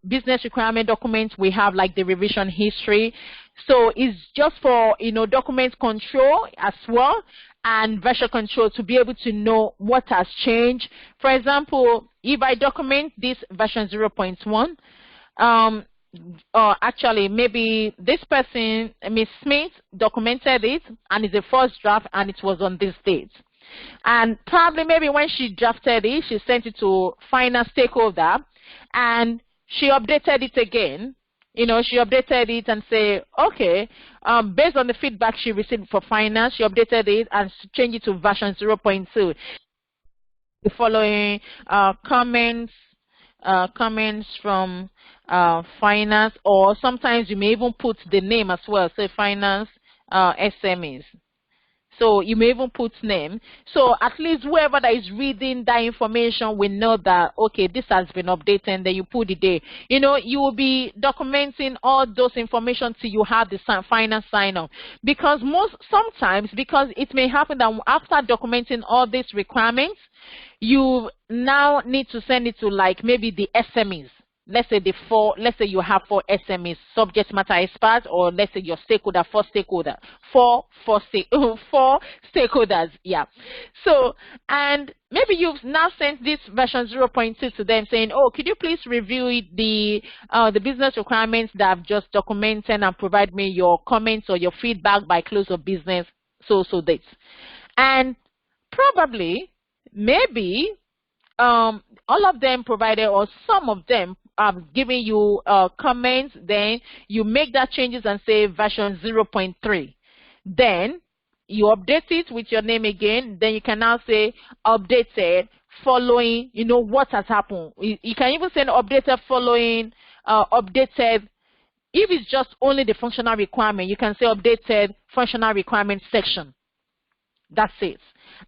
Speaker 1: business requirement documents, we have like the revision history, so it's just for document control as well, and version control, to be able to know what has changed. For example, if I document this version 0.1, actually maybe this person, Miss Smith, documented it and it's the first draft and it was on this date. And probably maybe when she drafted it, she sent it to final stakeholder and she updated it again. She updated it and say, okay, based on the feedback she received for finance, she updated it and changed it to version 0.2. The following comments from finance, or sometimes you may even put the name as well, say finance SMEs. So you may even put name. So at least whoever that is reading that information will know that, okay, this has been updated, and then you put it there. You will be documenting all those information till you have the final sign off. Because sometimes it may happen that after documenting all these requirements, you now need to send it to like maybe the SMEs. Let's say you have 4 SMEs, subject matter experts, or let's say your stakeholder, 4 stakeholders, yeah. So, and maybe you've now sent this version 0.2 to them saying, oh, could you please review the business requirements that I've just documented and provide me your comments or your feedback by close of business, so dates. And probably, maybe, all of them provided, or some of them have given you comments, then you make that changes and say version 0.3. Then you update it with your name again. Then you can now say updated following, what has happened. You can even say updated following, updated. If it's just only the functional requirement, you can say updated functional requirement section. That's it.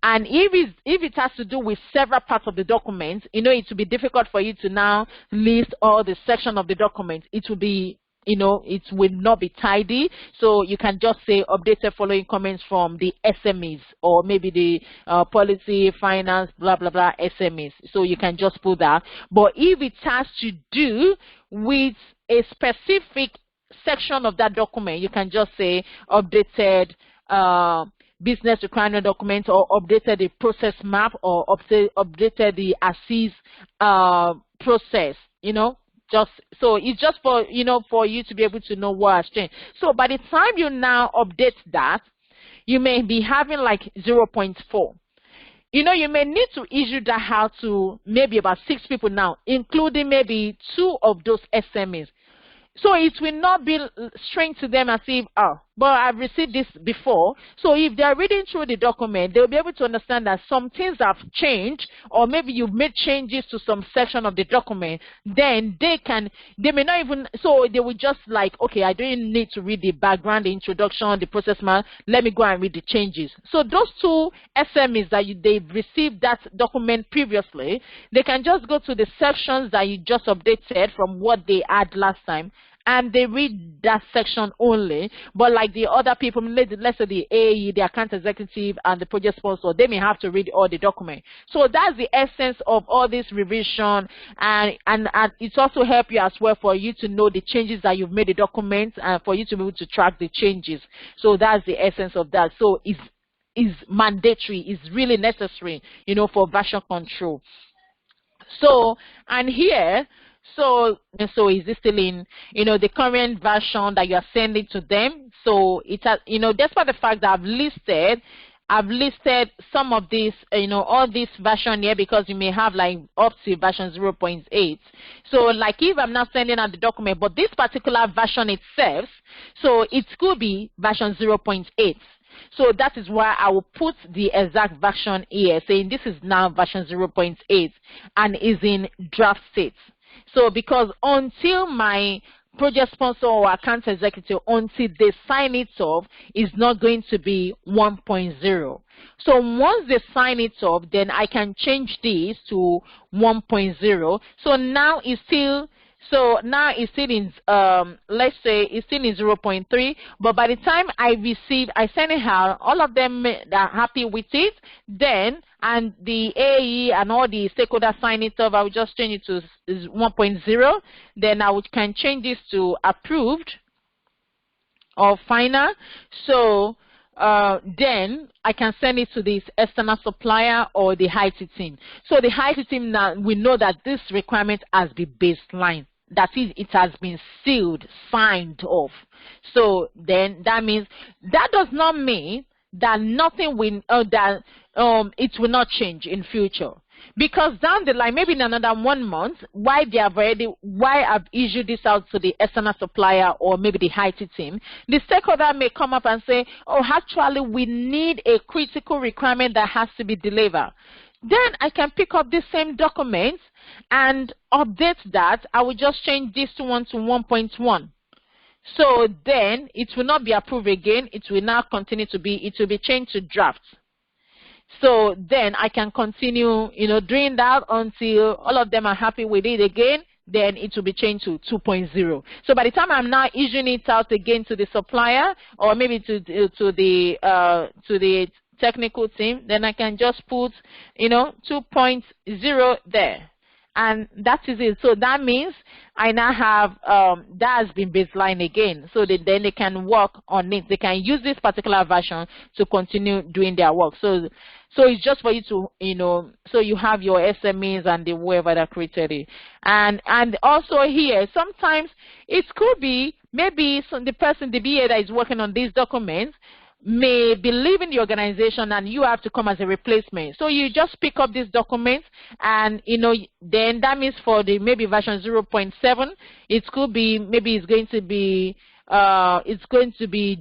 Speaker 1: And if it has to do with several parts of the document, it will be difficult for you to now list all the section of the document. It will be, it will not be tidy. So you can just say updated following comments from the SMEs, or maybe the policy, finance, blah, blah, blah, SMEs. So you can just put that. But if it has to do with a specific section of that document, you can just say updated business requirement document, or updated the process map, or updated the ASIS process, just so it's just for for you to be able to know what has changed. So by the time you now update that, you may be having like 0.4. You may need to issue that out to maybe about 6 people now, including maybe 2 of those SMEs. So it will not be strange to them as if, but I've received this before. So if they're reading through the document, they'll be able to understand that some things have changed, or maybe you've made changes to some section of the document. Then they may not even, so they will just like, okay, I don't need to read the background, the introduction, the process map. Let me go and read the changes. So those 2 SMEs that they've received that document previously, they can just go to the sections that you just updated from what they had last time, and they read that section only. But like the other people, let's say the AE, the account executive, and the project sponsor, they may have to read all the document. So that's the essence of all this revision, and it's also help you as well for you to know the changes that you've made the document, and for you to be able to track the changes. So that's the essence of that. So it's mandatory, it's really necessary, for version control. So, and here, so is this still in the current version that you are sending to them? So it has, despite the fact that I've listed some of these, all this version here, because you may have like up to version 0.8. So like if I'm not sending out the document, but this particular version itself, so it could be version 0.8. So that is why I will put the exact version here, saying this is now version 0.8 and is in draft state. So because until my project sponsor or account executive until they sign it off is not going to be 1.0. So once they sign it off, then I can change this to 1.0. So now it's still in let's say it's still in 0.3, but by the time I send it out, all of them are happy with it, then and the AE and all the stakeholders sign it off, I will just change it to 1.0. Then I can change this to approved or final. So then I can send it to this external supplier or the IT team. So the IT team, now we know that this requirement has been baseline. That is, it has been sealed, signed off. So then that means, that does not mean that nothing will, it will not change in future. Because down the line, maybe in another 1 month, why I've issued this out to the external supplier or maybe the IT team, the stakeholder may come up and say, oh, actually, we need a critical requirement that has to be delivered. Then I can pick up this same document and update that. I will just change this one to 1.1. So then it will not be approved again. It will now continue to be, it will be changed to draft. So then I can continue, doing that until all of them are happy with it again. Then it will be changed to 2.0. So by the time I'm now issuing it out again to the supplier or maybe to the technical team, then I can just put 2.0 there. And that is it. So that means I now have that has been baseline again. So then they can work on it. They can use this particular version to continue doing their work. So it's just for you to, so you have your SMEs and the whoever that created it. And also here, sometimes it could be maybe the person, the BA that is working on these documents, may be leaving the organization and you have to come as a replacement. So you just pick up this document and then that means for the maybe version 0.7, it could be maybe it's going to be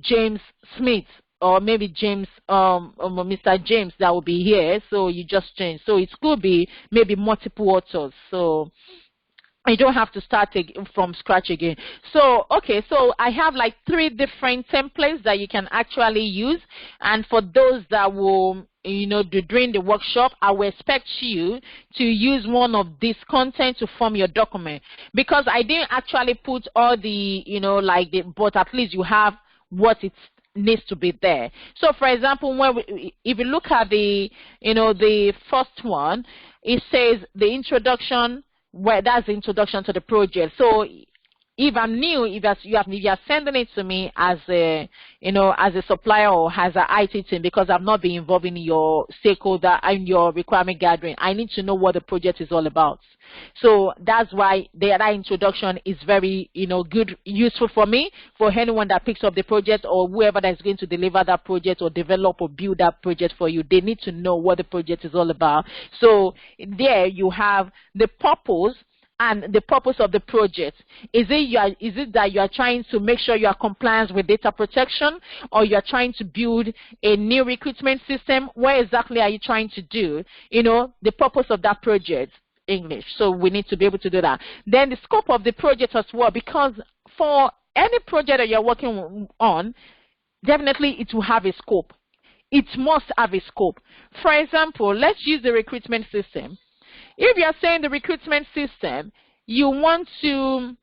Speaker 1: James Smith or maybe James Mr. James that will be here. So you just change. So it could be maybe multiple authors. So you don't have to start from scratch again. So, okay, so I have like 3 different templates that you can actually use. And for those that will, do during the workshop, I will expect you to use one of this content to form your document. Because I didn't actually put all the, but at least you have what it needs to be there. So, for example, if you look at the, the first one, it says the introduction. Well, that's the introduction to the project. So if I'm new, if you're sending it to me as a, as a supplier or as an IT team, because I've not been involved in your stakeholder and your requirement gathering, I need to know what the project is all about. So that's why that introduction is very, good, useful for me, for anyone that picks up the project or whoever that is going to deliver that project or develop or build that project for you. They need to know what the project is all about. So there you have the purpose. And the purpose of the project, is it that you are trying to make sure you are compliant with data protection, or you are trying to build a new recruitment system? What exactly are you trying to do? The purpose of that project, English. So we need to be able to do that. Then the scope of the project as well, because for any project that you're working on, definitely it will have a scope. It must have a scope. For example, let's use the recruitment system. If you are saying the recruitment system, you want to,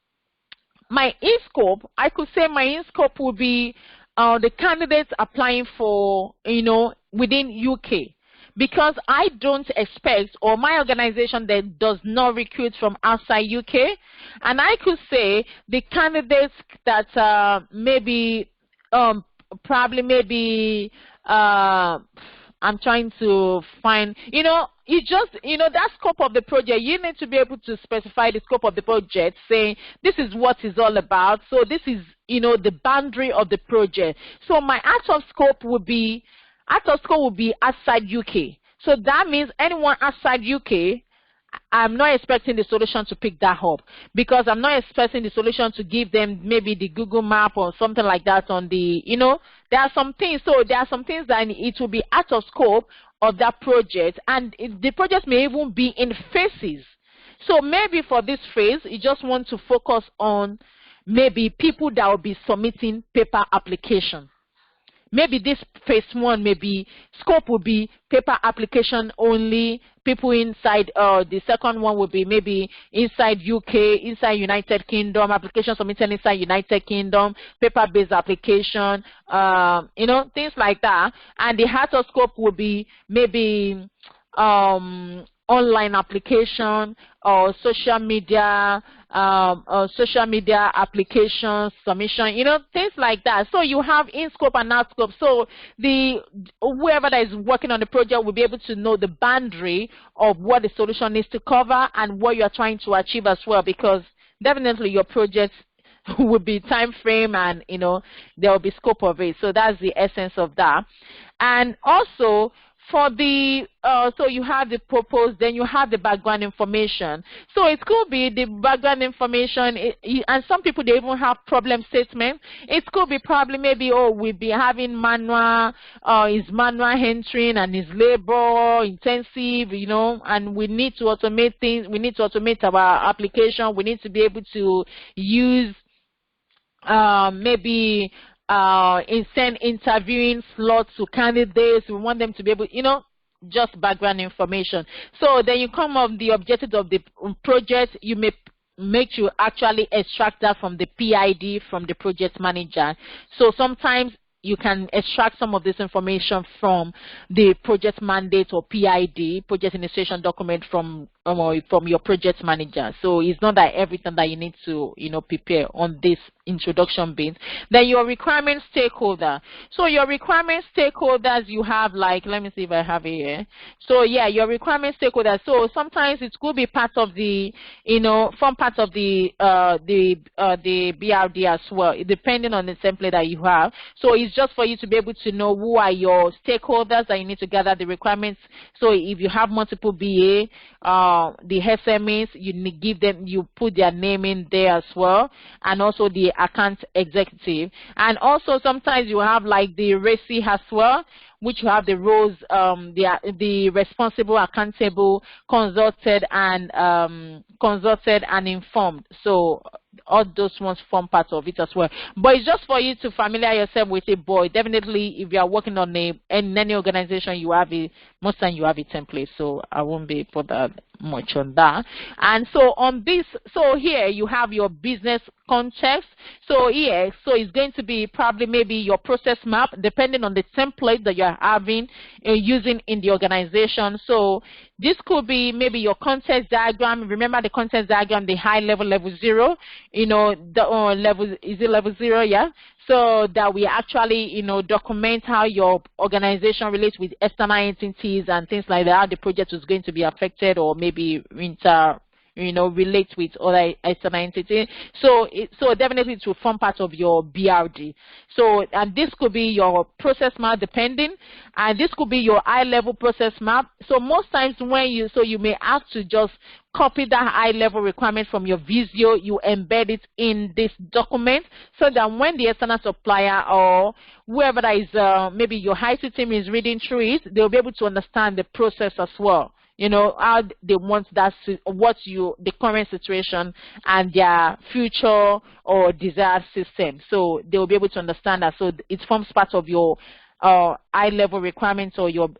Speaker 1: my in-scope, I could say my in-scope would be the candidates applying for, within UK. Because I don't expect, or my organization that does not recruit from outside UK, and I could say the candidates that maybe, probably maybe, I'm trying to find, you just, that scope of the project, you need to be able to specify the scope of the project, saying this is what it's all about. So this is, the boundary of the project. So my out of scope would be outside UK. So that means anyone outside UK, I'm not expecting the solution to pick that up, because I'm not expecting the solution to give them maybe the Google map or something like that on the, there are some things, that it will be out of scope of that project, and the project may even be in phases. So maybe for this phase, you just want to focus on maybe people that will be submitting paper application. Maybe this phase one, maybe scope will be paper application only, people inside. The second one will be maybe inside UK, inside United Kingdom, application submitted inside United Kingdom, paper-based application, things like that. And the harder scope will be maybe online application or social media application submission, things like that. So you have in scope and out scope. So whoever that is working on the project will be able to know the boundary of what the solution needs to cover and what you are trying to achieve as well, because definitely your project will be time frame and there will be scope of it. So that's the essence of that. And also for the so you have the purpose, then you have the background information. So it could be the background information, and some people, they even have problem statement. It could be probably maybe, we'll be having manual, is manual entering and is labor intensive, and we need to automate things. We need to automate our application. We need to be able to use maybe send interviewing slots to candidates. We want them to be able, just background information. So then you come up the objectives of the project. You may make you actually extract that from the PID, from the project manager. So sometimes you can extract some of this information from the project mandate or PID, project initiation document, from your project manager. So it's not that everything that you need to prepare on this introduction bit. Then your requirement stakeholder. So your requirement stakeholders, you have, like, let me see if I have it here. So yeah, your requirement stakeholders. So sometimes it could be part of the from part of the BRD as well, depending on the template that you have. So it's just for you to be able to know who are your stakeholders that you need to gather the requirements. So if you have multiple BA, the SMEs, you put their name in there as well, and also the account executive. And also sometimes you have like the RACI as well, which you have the roles, the responsible, accountable, consulted and informed. So all those ones form part of it as well. But it's just for you to familiarize yourself with it. Boy, definitely if you are working on in any organization, you have most time you have a template. So I won't be put that much on that. And so on this, so here you have your business context. So here, so it's going to be probably maybe your process map, depending on the template that you're having using in the organization. So this could be maybe your context diagram. Remember the context diagram, the high level, level 0, the level, is it level 0? Yeah. So that we actually, document how your organization relates with external entities and things like that, how the project is going to be affected, or maybe relate with other external entities. So definitely to form part of your BRD. So, and this could be your process map depending, and this could be your high level process map. So most times when you may have to just copy that high level requirement from your Visio, you embed it in this document, so that when the external supplier or whoever that is, maybe your IT team is reading through it, they'll be able to understand the process as well. How they want that, the current situation and their future or desired system. So they will be able to understand that. So it forms part of your high level requirements or your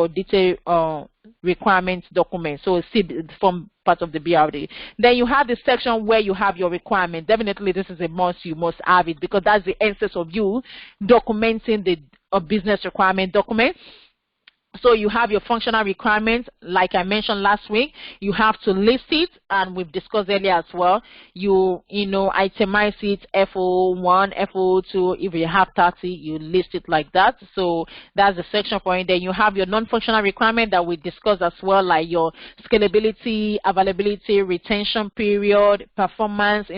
Speaker 1: detailed requirements document. So see, from part of the BRD. Then you have the section where you have your requirement. Definitely this is a must. You must have it, because that's the essence of you documenting the business requirement document. So you have your functional requirements, like I mentioned last week. You have to list it, and we've discussed earlier as well. You itemize it, FO1, FO2. If you have 30, you list it like that. So that's the section for it. Then you have your non-functional requirement that we discussed as well, like your scalability, availability, retention period, performance.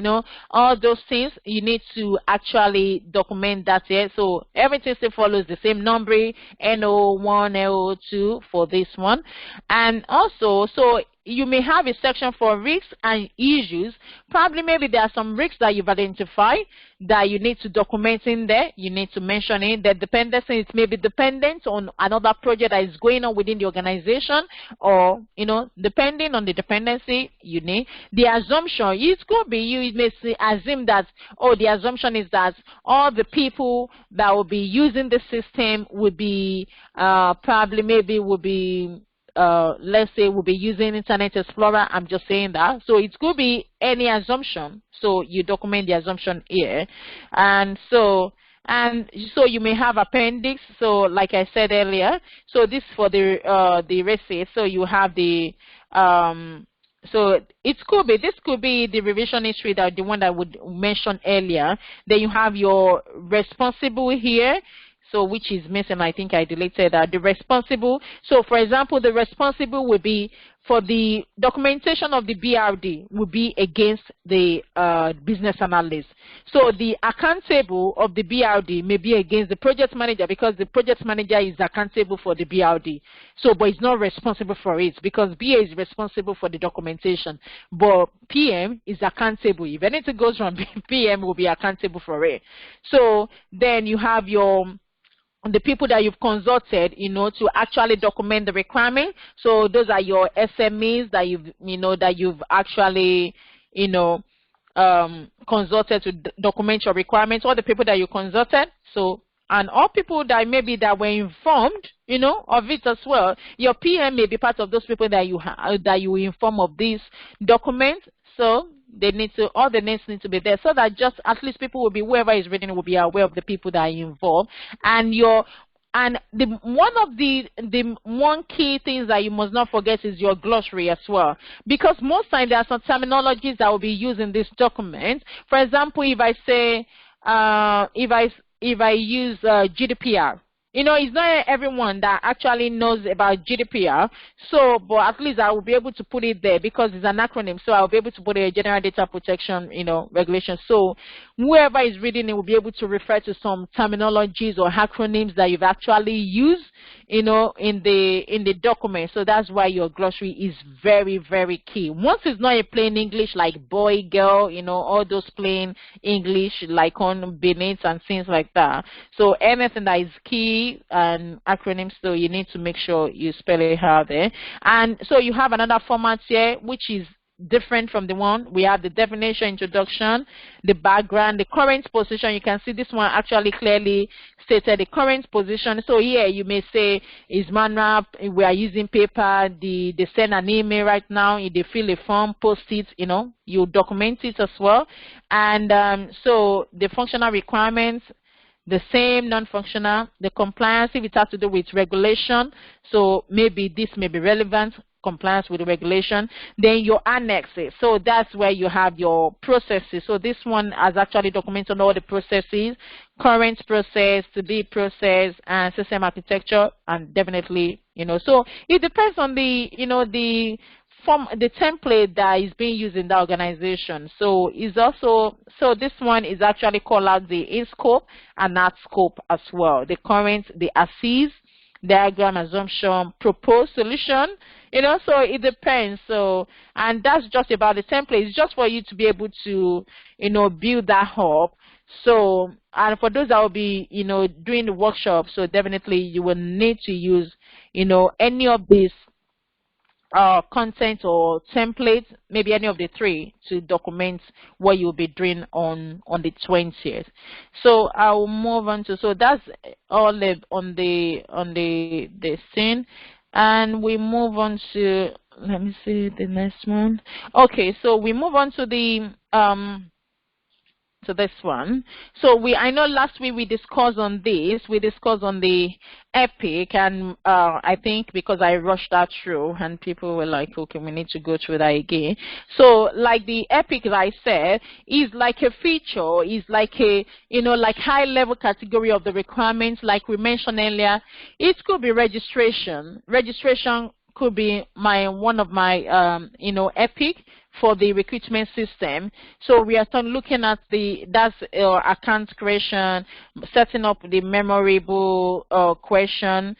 Speaker 1: All those things you need to actually document that here. So everything still follows the same numbering, NO1, NO2 for this one. And also, so you may have a section for risks and issues. Probably maybe there are some risks that you've identified that you need to document in there. You need to mention it. The dependency is maybe dependent on another project that is going on within the organization, or, you know, depending on the dependency you need. The assumption, it could be you may assume that, oh, the assumption is that all the people that will be using the system would be probably maybe will be let's say we'll be using Internet Explorer. I'm just saying that. So it could be any assumption. So you document the assumption here. And so you may have appendix. So like I said earlier, so this for the receipt. So you have the so it could be, this could be the revision history, that the one that I would mention earlier. Then you have your responsible here. So which is missing, I think I deleted that. The responsible. So for example, the responsible will be for the documentation of the BRD will be against the business analyst. So the accountable of the BRD may be against the project manager, because the project manager is accountable for the BRD. So, but it's not responsible for it, because BA is responsible for the documentation, but PM is accountable. If anything goes wrong, PM will be accountable for it. So then you have the people that you've consulted, you know, to actually document the requirement. So those are your SMEs that you've actually, you know, consulted to document your requirements. All the people that you consulted. So, and all people that maybe that were informed, you know, of it as well. Your PM may be part of those people that you inform of these documents. So they need to, all the names need to be there, so that just at least people will be, whoever is reading will be aware of the people that are involved. And one key things that you must not forget is your glossary as well, because most times there are some terminologies that will be used in this document. For example, if I say if I use GDPR, you know, it's not everyone that actually knows about GDPR. So, but at least I will be able to put it there because it's an acronym. So I'll be able to put a general data protection, you know, regulation. So whoever is reading it will be able to refer to some terminologies or acronyms that you've actually used, you know, in the document. So that's why your glossary is very, very key. Once it's not a plain English like boy, girl, you know, all those plain English like on beneath and things like that. So anything that is key and acronyms, so you need to make sure you spell it out there. And so you have another format here which is different from the one. We have the definition, introduction, the background, the current position. You can see this one actually clearly stated the current position. So here you may say is manual, we are using paper, they send an email right now, if they fill a form, post it, you know, you document it as well. And so the functional requirements, the same, non-functional, the compliance, if it has to do with regulation, so maybe this may be relevant, compliance with the regulation. Then your annexes, so that's where you have your processes. So this one has actually documented all the processes, current process, to be process, and system architecture, and definitely, you know, so it depends on the, you know, the template that is being used in the organization. So is also, so this one is actually called out the in scope and out scope as well. The current, the assess, diagram, assumption, proposed solution, you know, so it depends. So, and that's just about the template. It's just for you to be able to, you know, build that up. So, and for those that will be, you know, doing the workshop, so definitely you will need to use, you know, any of these content or templates, maybe any of the three, to document what you'll be doing on the 20th. So I'll move on to, so that's all on the scene, and we move on to, let me see the next one. Okay, so we move on to the so this one. So I know last week we discussed on this. We discussed on the epic, and I think because I rushed that through, and people were like, okay, we need to go through that again. So like the epic, like I said, is like a feature, is like a, you know, like high level category of the requirements, like we mentioned earlier. It could be registration. Registration could be one of my you know, epic for the recruitment system. So we are looking at that's account creation, setting up the memorable question,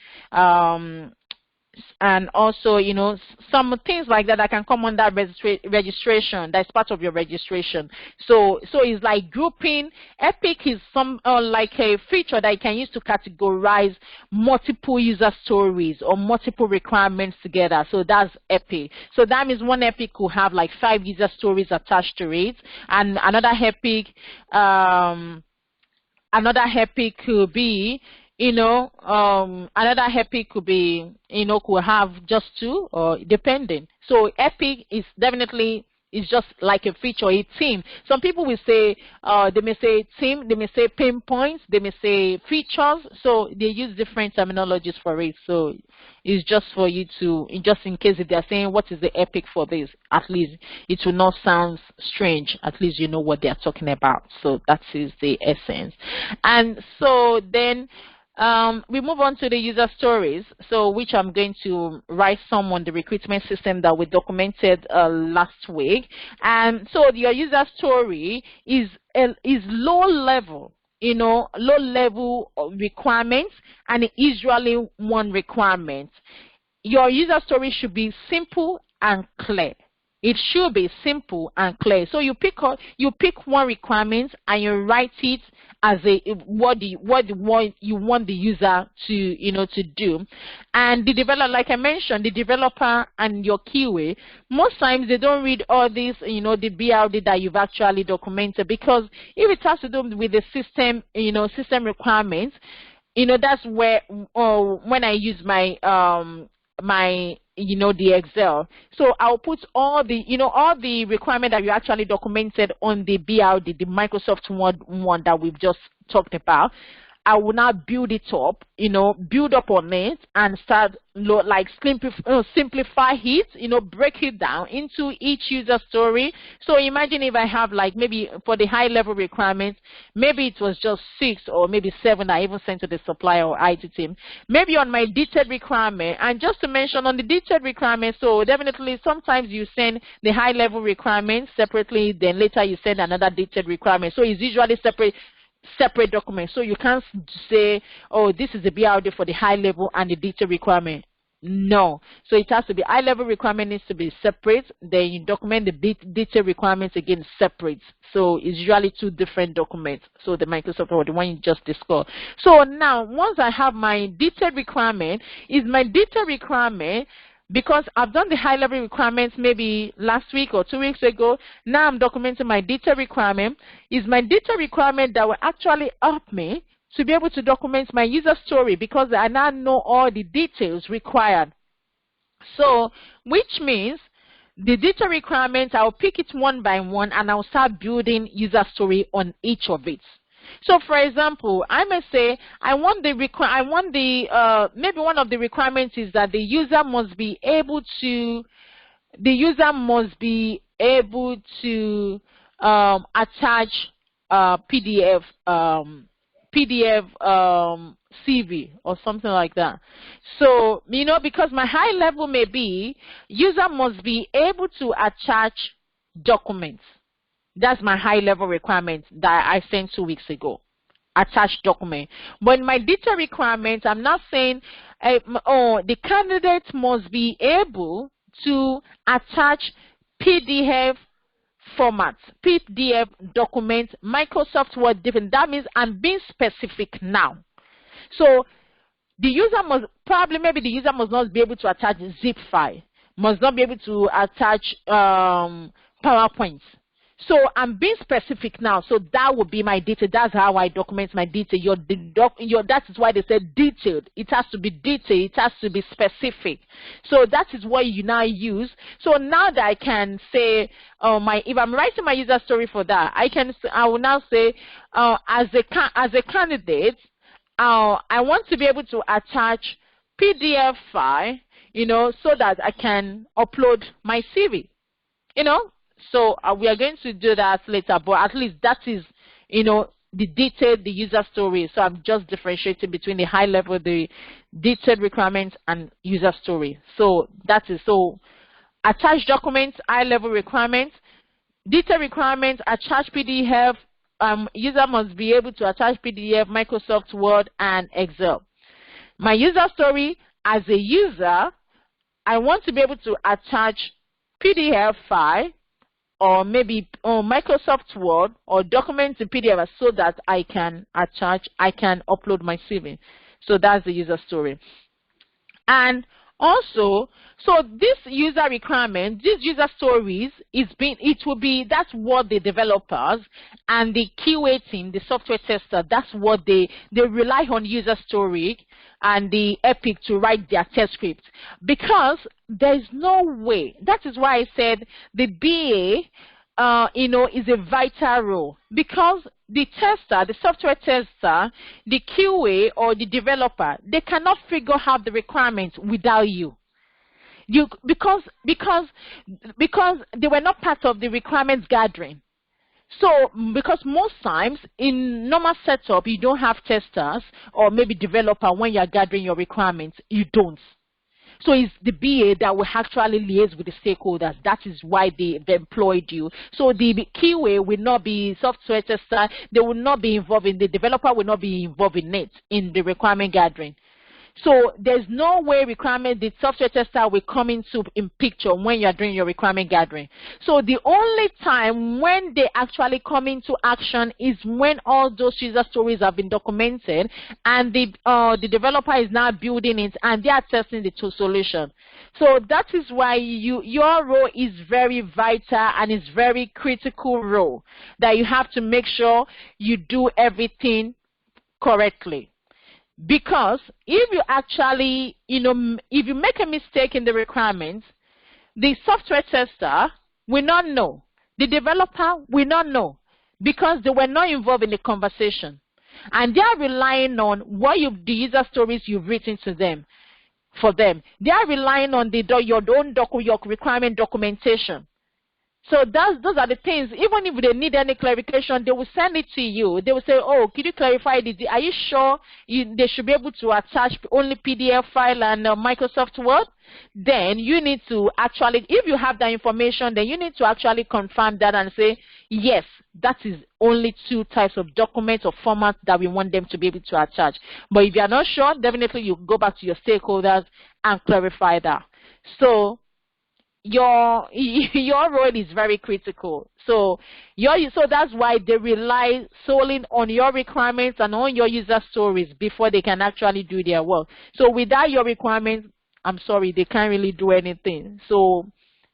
Speaker 1: and also, you know, some things like that that can come under registration. That's part of your registration. So it's like grouping. Epic is some like a feature that you can use to categorize multiple user stories or multiple requirements together. So that's Epic. So that means one Epic could have like 5 user stories attached to it, and another Epic could be, you know, another Epic could be, you know, could have just 2 or depending. So Epic is definitely, is just like a feature, a theme. Some people will say, they may say theme, they may say pain points, they may say features. So they use different terminologies for it. So it's just for you to, just in case if they're saying what is the Epic for this, at least it will not sound strange. At least you know what they're talking about. So that is the essence. And so then we move on to the user stories, so which I'm going to write some on the recruitment system that we documented last week. And so your user story is low level, you know, low level requirements, and it is usually one requirement. Your user story should be simple and clear. It should be simple and clear. So you pick one requirement and you write it as what you want the user to, you know, to do. And the developer, like I mentioned, the developer and your QA, most times they don't read all this, you know, the BRD that you've actually documented, because if it has to do with the system, you know, system requirements, you know, that's where when I use my you know, the Excel. So I'll put all the, you know, all the requirement that you actually documented on the BRD, the Microsoft Word one that we've just talked about. I will now build it up, you know, build up on it and start like simplify it, you know, break it down into each user story. So imagine if I have like maybe for the high level requirements, maybe it was just 6 or maybe 7 I even sent to the supplier or IT team. Maybe on my detailed requirement, and just to mention on the detailed requirement, so definitely sometimes you send the high level requirements separately, then later you send another detailed requirement. So it's usually separate documents. So you can't say, oh, this is the BRD for the high level and the detailed requirement. No. So it has to be, high level requirement needs to be separate, then you document the detailed requirements again separate. So it's usually 2 different documents. So the Microsoft or the one you just discussed. So now once I have my detailed requirement, is my detailed requirement, because I've done the high level requirements maybe last week or 2 weeks ago, now I'm documenting my detailed requirement. Is my detailed requirement that will actually help me to be able to document my user story, because I now know all the details required. So, which means the detailed requirements, I'll pick it one by one and I'll start building user story on each of it. So, for example, I may say maybe one of the requirements is that the user must be able to attach PDF CV or something like that. So, you know, because my high level may be user must be able to attach documents. That's my high level requirement that I sent 2 weeks ago. Attached document. But in my detailed requirement, I'm not saying the candidate must be able to attach PDF formats, PDF documents, Microsoft Word different. That means I'm being specific now. So the user must not be able to attach zip file, must not be able to attach PowerPoints. So I'm being specific now. So that would be my detail. That's how I document my detail. That is why they said detailed. It has to be detailed. It has to be specific. So that is what you now use. So now that I can say, if I'm writing my user story for that, I will now say, as a candidate, I want to be able to attach PDF file, you know, so that I can upload my CV, you know. So we are going to do that later, but at least that is, you know, the detailed, the user story. So I'm just differentiating between the high level, the detailed requirements, and user story. So that is, so attached documents, high level requirements, detailed requirements, attach PDF, user must be able to attach PDF, Microsoft Word, and Excel. My user story, as a user, I want to be able to attach PDF file or maybe Microsoft Word or document to PDF so that I can upload my CV. So that's the user story. And also, so this user requirement, these user stories, that's what the developers and the QA team, the software tester, that's what they rely on user story and the Epic to write their test script, because there's no way. That is why I said the BA is a vital role, because the tester, the software tester, the QA or the developer, they cannot figure out the requirements without you. Because they were not part of the requirements gathering. So because most times in normal setup you don't have testers or maybe developer when you're gathering your requirements, you don't. So it's the BA that will actually liaise with the stakeholders. That is why they employed you. So the QA will not be software tester. They will not be involved in the developer. Will not be involved in it in the requirement gathering. So there's no way the software tester will come in picture when you're doing your requirement gathering. So the only time when they actually come into action is when all those user stories have been documented and the developer is now building it and they are testing the solution. So that is why your role is very vital and is very critical role, that you have to make sure you do everything correctly. Because if you actually, if you make a mistake in the requirements, the software tester will not know. The developer will not know because they were not involved in the conversation. And they are relying on the user stories you've written to them, for them. They are relying on your requirement documentation. So those are the things. Even if they need any clarification, they will send it to you. They will say, oh, can you clarify this? Are you sure they should be able to attach only PDF file and Microsoft Word? Then you need to actually, if you have that information, then you need to actually confirm that and say, yes, that is only 2 types of documents or formats that we want them to be able to attach. But if you are not sure, definitely you go back to your stakeholders and clarify that. So your role is very critical. So that's why they rely solely on your requirements and on your user stories before they can actually do their work. So without your requirements, I'm sorry, they can't really do anything. So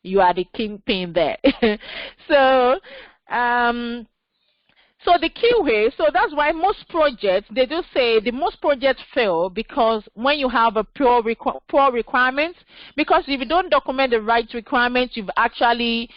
Speaker 1: you are the kingpin there. So the QA, so that's why most projects, they do say most projects fail because when you have a poor requirements, because if you don't document the right requirements, you've actually,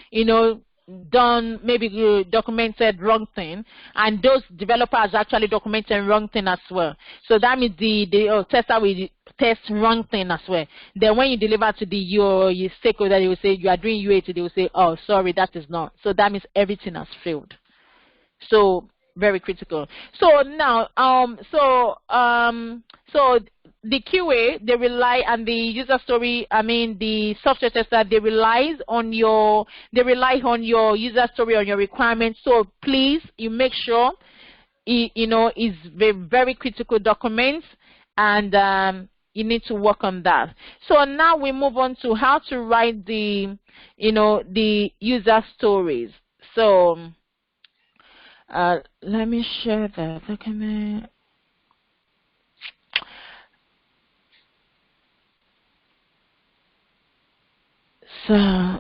Speaker 1: documented wrong thing, and those developers actually documented wrong thing as well. So that means the tester will test wrong thing as well. Then when you deliver to your stakeholder, they will say you are doing UAT, they will say, oh, sorry, that is not. So that means everything has failed. So very critical. So now, so the QA, they rely on the user story. The software tester, they rely on your user story, on your requirements. So please, you make sure is very critical documents, and you need to work on that. So now we move on to how to write the user stories. So let me share the document. So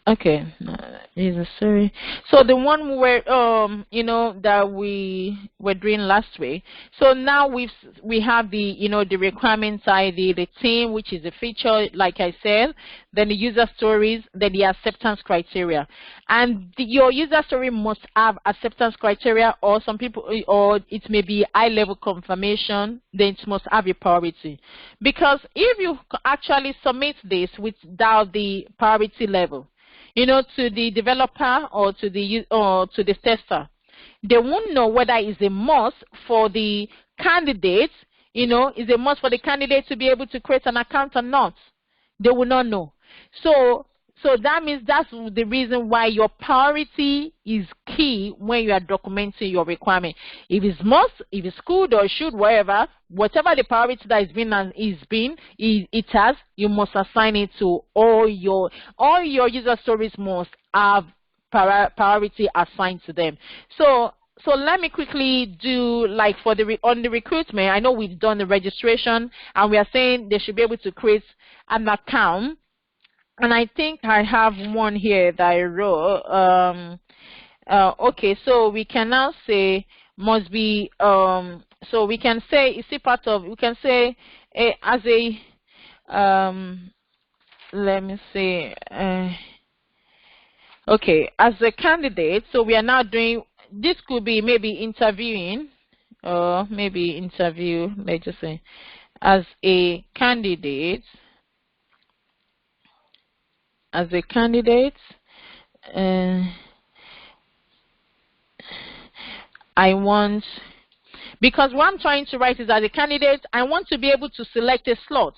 Speaker 1: okay, user story. So the one where that we were doing last week. So now we have the the requirements ID, the team, which is a feature, like I said, then the user stories, then the acceptance criteria. And your user story must have acceptance criteria, or some people, or it may be high level confirmation, then it must have a priority. Because if you actually submit this without the priority level, to the developer or to the tester, they won't know whether it's a must for the candidate, is a must for the candidate to be able to create an account or not. They will not know. So So that means that's the reason why your priority is key when you are documenting your requirement. If it's must, if it's could or should, whatever the priority that it has, you must assign it to all your user stories must have priority assigned to them. So let me quickly do, like, for on the recruitment. I know we've done the registration and we are saying they should be able to create an account. And I think I have one here that I wrote. Okay, so we can now say must be, so we can say, is it part of, we can say as a, let me say, okay, as a candidate. So we are now doing, this could be maybe interviewing, or maybe interview, let's just say, as a candidate, I want, because what I'm trying to write is, as a candidate, I want to be able to select a slot.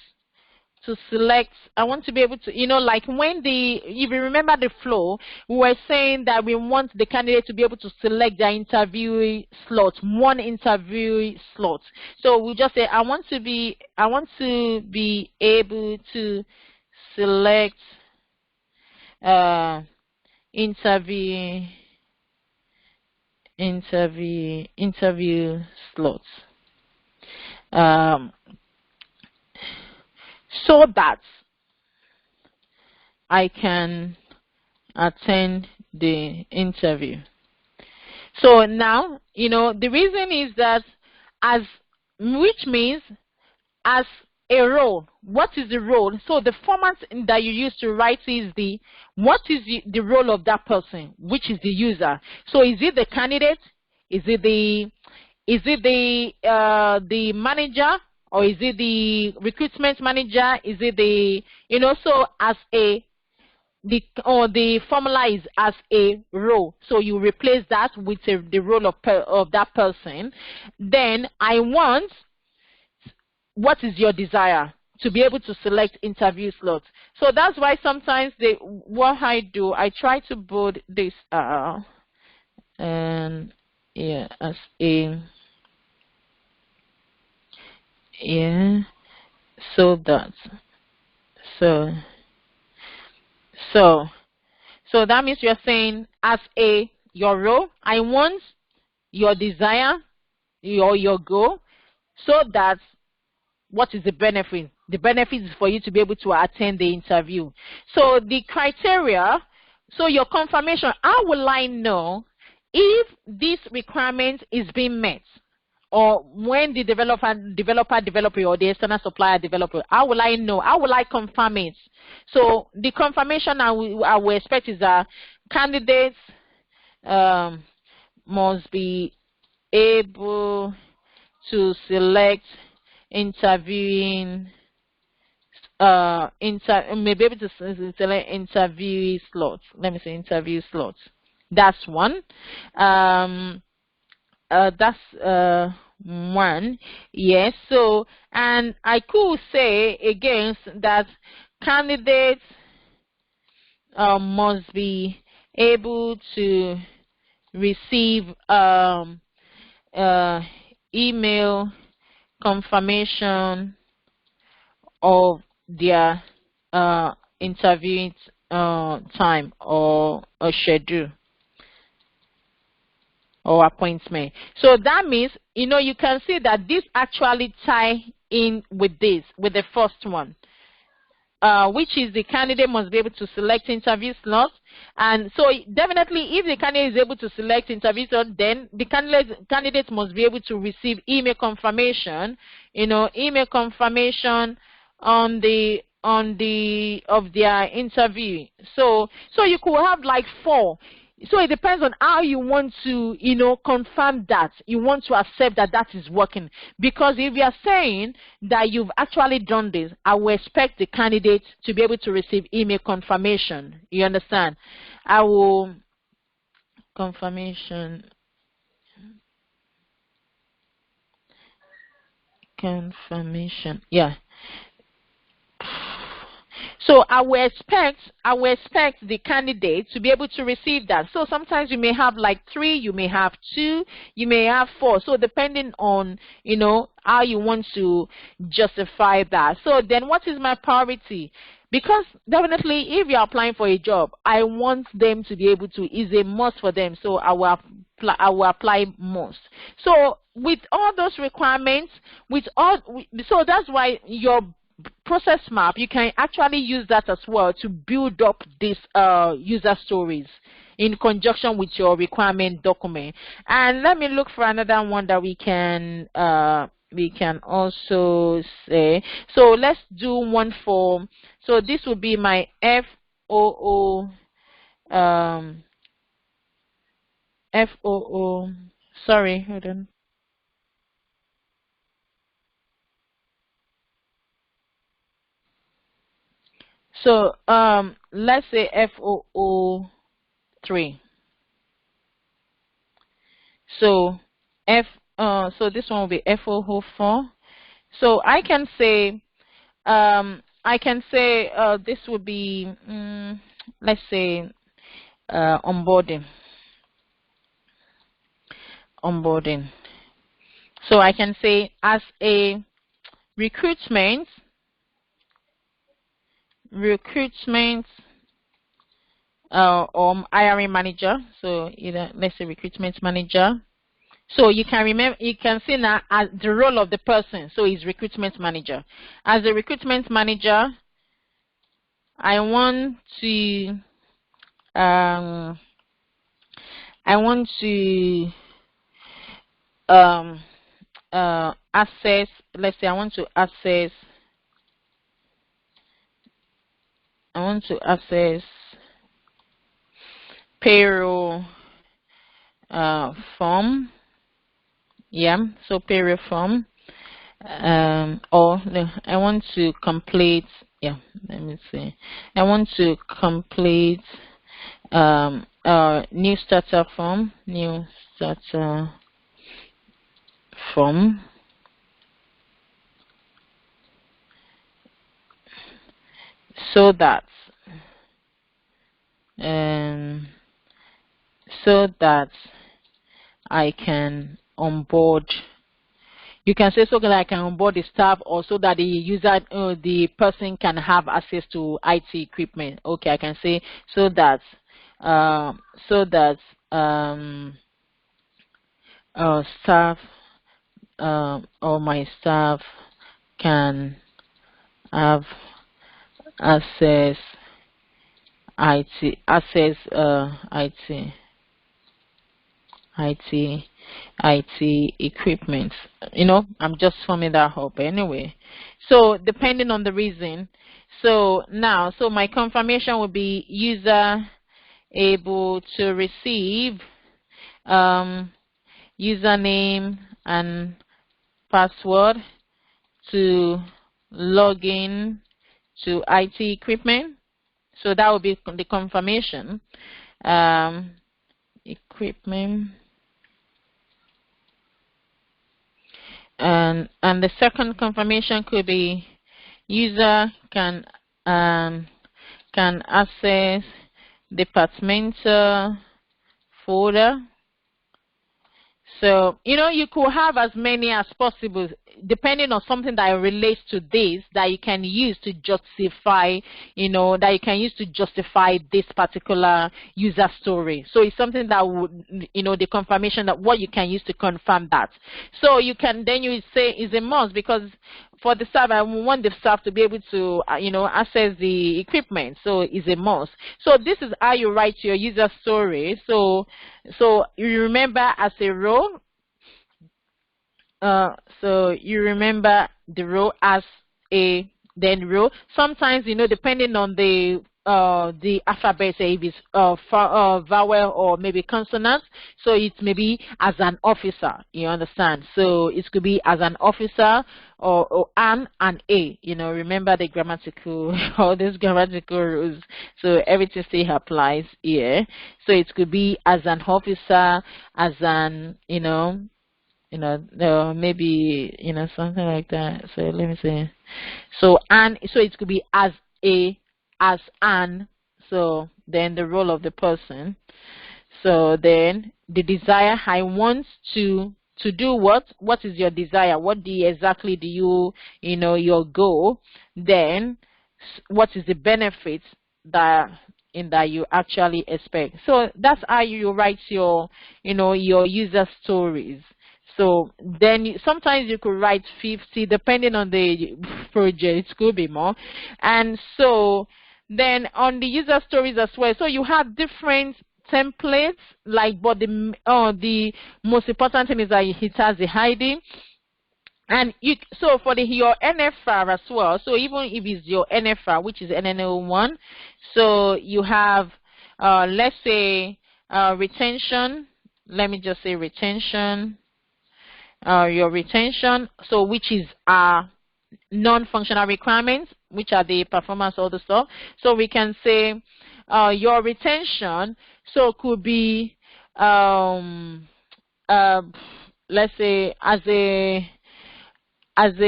Speaker 1: I want to be able to, like when if you remember the flow, we were saying that we want the candidate to be able to select their interviewee slot, one interviewee slot. So we just say, I want to be able to select interview slots, so that I can attend the interview. So now, the reason is that which means as a role, what is the role? So the format that you use to write is what is the role of that person, which is the user. So is it the candidate? Is it the manager, or is it the recruitment manager? Is it so as the formula is as a role. So you replace that with the role of that person. Then I want, what is your desire? To be able to select interview slots. So that's why sometimes what I do, I try to bold this and yeah, as a, yeah, so that, so that means you're saying, as your role, I want your desire, your goal, so that what is the benefit? The benefit is for you to be able to attend the interview. So the criteria, so your confirmation, how will I know if this requirement is being met? Or when the developer, or the external supplier developer, how will I know? How will I confirm it? So the confirmation I will expect is that candidates must be able to select interviewing may be able to select interviewee slots. Let me say interview slots. That's one. That's one. Yes. So, and I could say against that candidates must be able to receive email confirmation of their interviewing time or a schedule or appointment. So that means, you can see that this actually tie in with this, with the first one, which is the candidate must be able to select interview slots. And so definitely, if the candidate is able to select interview slots, then the candidate must be able to receive email confirmation, email confirmation of their interview. So you could have like 4. So it depends on how you want to, confirm that. You want to accept that that is working. Because if you are saying that you've actually done this, I will expect the candidate to be able to receive email confirmation. You understand? I will confirmation. Yeah. So I will expect the candidate to be able to receive that. So sometimes you may have like 3, you may have 2, you may have 4. So depending on, how you want to justify that. So then what is my priority? Because definitely if you're applying for a job, I want them to be able to, is a must for them. So I will apply most. So with all those requirements, so that's why your process map, you can actually use that as well to build up these user stories in conjunction with your requirement document. And let me look for another one that we can also say. So let's do one for, so this will be my FOO FOO, sorry, hold on. So let's say FOO 3. So so this one will be FOO 4. So I can say this would be let's say onboarding. So I can say as a recruitment or hiring manager. So either, let's say, recruitment manager. So you can see now as the role of the person. So he's recruitment manager. As a recruitment manager, I want to um um access. Let's say I want to access payroll form. Yeah, so payroll form. Or no, I want to complete. Yeah, let me see. I want to complete new starter form. So that um I can onboard. You can say so that I can onboard the staff, or so that the person can have access to IT equipment. Okay, I can say so that uh, so that staff or my staff can have access IT access IT IT equipment. I'm just forming that up anyway. So depending on the reason. So now, so my confirmation will be user able to receive username and password to log in to IT equipment. So that will be the confirmation. Equipment. And the second confirmation could be user can access departmental folder. So you could have as many as possible, depending on something that relates to this, that you can use to justify this particular user story. So it's something that would, the confirmation, that what you can use to confirm that. So you say is a must, because for the staff, I want the staff to be able to access the equipment. So it's a must. So this is how you write your user story. So you remember as a row. So you remember the row as a row. Sometimes, depending on the alphabet, say if it's vowel or maybe consonant, so it may be as an officer. You understand? So it could be as an officer or an and a. Remember the grammatical all these grammatical rules. So everything still applies here. So it could be as an officer, as an maybe something like that. So let me see. So it could be as a as an, so then the role of the person. So then the desire, I want to do what? What is your desire? What do you, exactly do you, your goal? Then what is the benefits that that you actually expect? So that's how you write your, your user stories. So then sometimes you could write 50, depending on the project, it could be more. And so then on the user stories as well, so you have different templates, like, but the most important thing is that it has the hiding. And so for your NFR as well, so even if it's your NFR, which is NNO1, so you have, let's say, retention. Let me just say retention. Your retention, so which is non-functional requirements, which are the performance, all the stuff. So we can say your retention, so could be, let's say, let's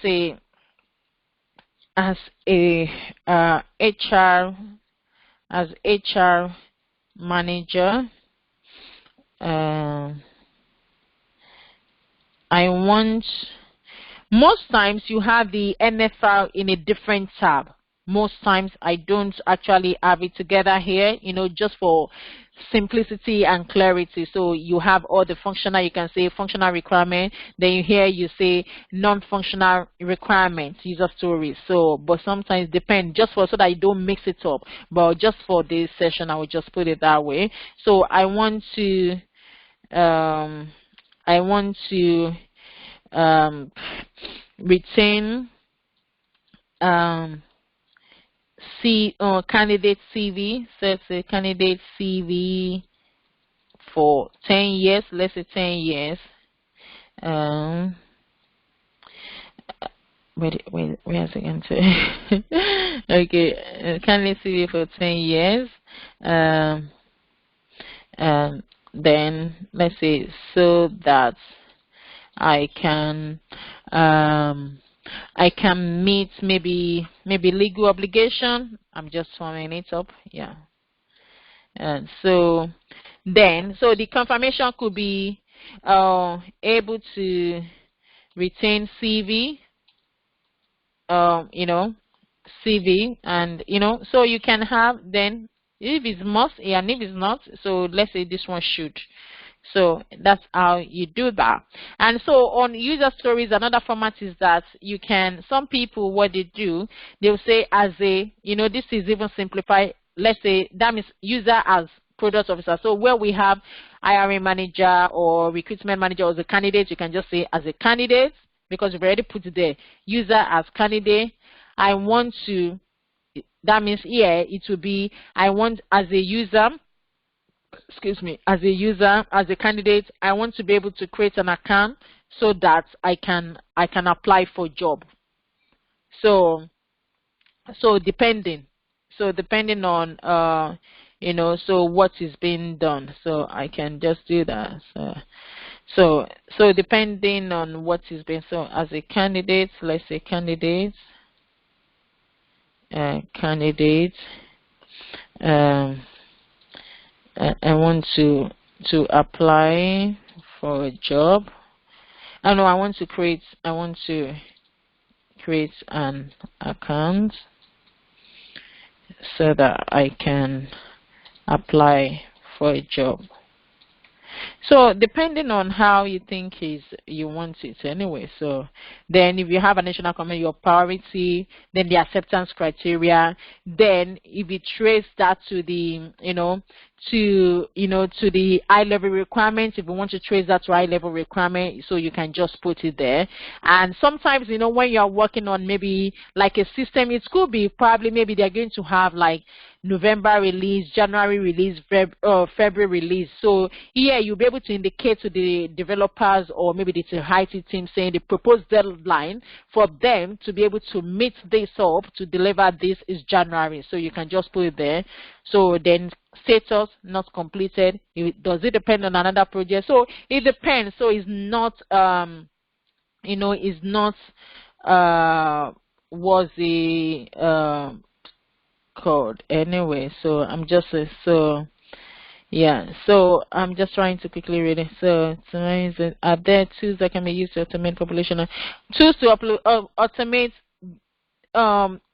Speaker 1: say as a HR manager, I want, most times you have the NFR in a different tab. Most times I don't actually have it together here, just for simplicity and clarity. So you have all the functional, you can say functional requirement, then here you say non-functional requirements, user stories. So, but sometimes depend, just so that you don't mix it up. But just for this session, I will just put it that way. So I want to retain candidate CV. So it's a candidate CV for 10 years. Let's say 10 years. Wait, where is it going to? Okay, candidate CV for 10 years. Then let's say, so that I can meet maybe legal obligation. I'm just summing it up, yeah. And so then, so the confirmation could be able to retain CV, CV, and so you can have, then if it's must, yeah, and if it's not, so let's say this one should. So that's how you do that. And so on user stories, another format is that you can, some people, what they do, they'll say as a, this is even simplified. Let's say that means user as product officer. So where we have hiring manager or recruitment manager as a candidate, you can just say as a candidate, because we've already put it there. User as candidate. I want to, that means here it will be, I want as a user, as a candidate, I want to be able to create an account so that I can apply for job. So depending on so what is being done, so I can just do that. So depending on what is being, so as a candidate, let's say candidate, I want to apply for a job. I want to create an account so that I can apply for a job. So depending on how you think you want it anyway. So then if you have a national commitment, your priority, then the acceptance criteria, then if you trace that to the to the high level requirements, if you want to trace that to high level requirement, so you can just put it there. And sometimes when you're working on maybe like a system, it could be probably maybe they're going to have like November release, January release, February release. So here you'll be able to indicate to the developers or maybe the IT team saying the proposed deadline for them to be able to meet this up to deliver this is January. So you can just put it there. So then status not completed. Does it depend on another project? So it depends. So it's not it's not was the code anyway. So I'm just so yeah. So I'm just trying to quickly read it. So are there tools that can be used to automate population? Tools to automate.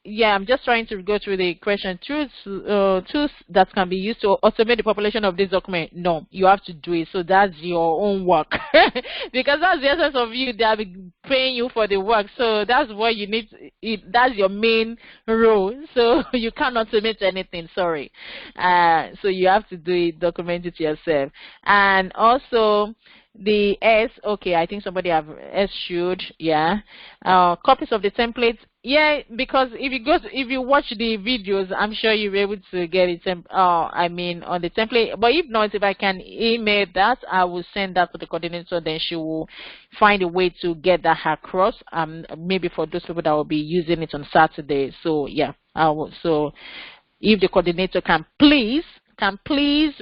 Speaker 1: Yeah, I'm just trying to go through the question. Tools that can be used to automate the population of this document. No, you have to do it. So that's your own work. Because that's the essence of you. They are paying you for the work. So that's what you need. That's your main role. So you cannot automate anything. Sorry. So you have to do it, document it yourself. And also, the S, okay, I think somebody have S should, yeah. Copies of the templates, yeah, because if you watch the videos, I'm sure you'll be able to get it. I mean, on the template. But if not, if I can email that, I will send that to the coordinator. Then she will find a way to get that across. Maybe for those people that will be using it on Saturday. So yeah, I will. So if the coordinator can please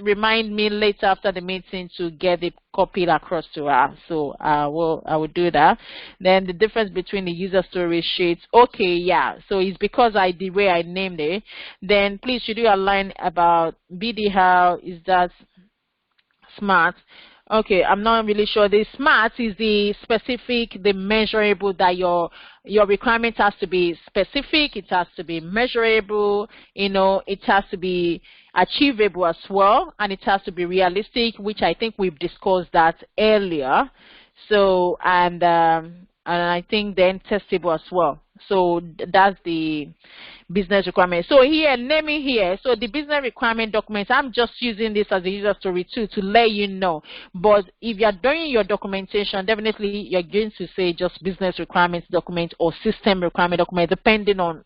Speaker 1: remind me later after the meeting to get it copied across to her. So I will do that. Then the difference between the user story sheets. Okay, yeah. So it's because the way I named it. Then please should you align about BD, is that SMART? Okay, I'm not really sure. The SMART is the specific, the measurable, that your requirement has to be specific, it has to be measurable, it has to be achievable as well, and it has to be realistic, which I think we've discussed that earlier. So, and I think then testable as well. So that's the business requirement. So here, naming here, so the business requirement document, I'm just using this as a user story too to let you know. But if you're doing your documentation, definitely you're going to say just business requirements document or system requirement document, depending on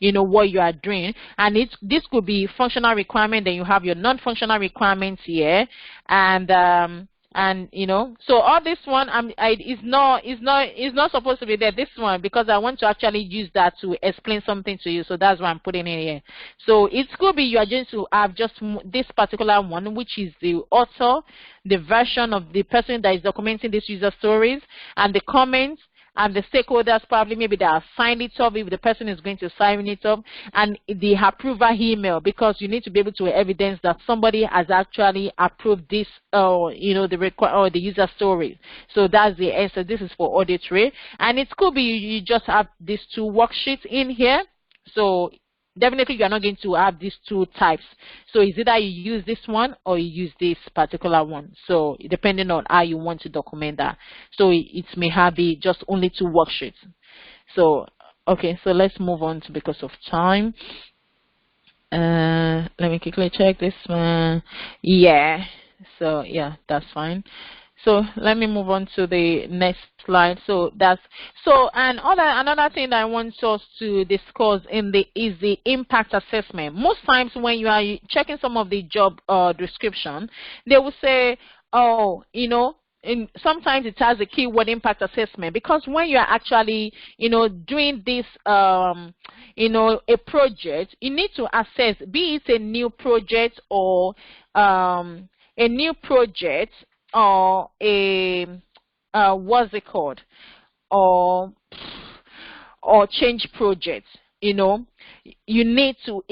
Speaker 1: what you are doing. And this could be functional requirement, then you have your non-functional requirements here, and so all this one is not supposed to be there, this one, because I want to actually use that to explain something to you. So that's why I'm putting it here. So it could be you are going to have just this particular one, which is the author, the version of the person that is documenting these user stories, and the comments, and the stakeholders, probably maybe they have signed it up if the person is going to sign it up, and the approval email, because you need to be able to evidence that somebody has actually approved this, the user story. So that's the answer. This is for auditory, and it could be you just have these two worksheets in here. So definitely you are not going to have these two types. So it's either you use this one or you use this particular one. So depending on how you want to document that. So it may have just only two worksheets. So okay, so let's move on to, because of time. Let me quickly check this one. Yeah. So yeah, that's fine. So let me move on to the next slide. So another thing that I want us to discuss is the impact assessment. Most times when you are checking some of the job description, they will say, sometimes it has a keyword impact assessment, because when you are actually doing this a project, you need to assess, be it a new project or or what's it called, or change projects. You need to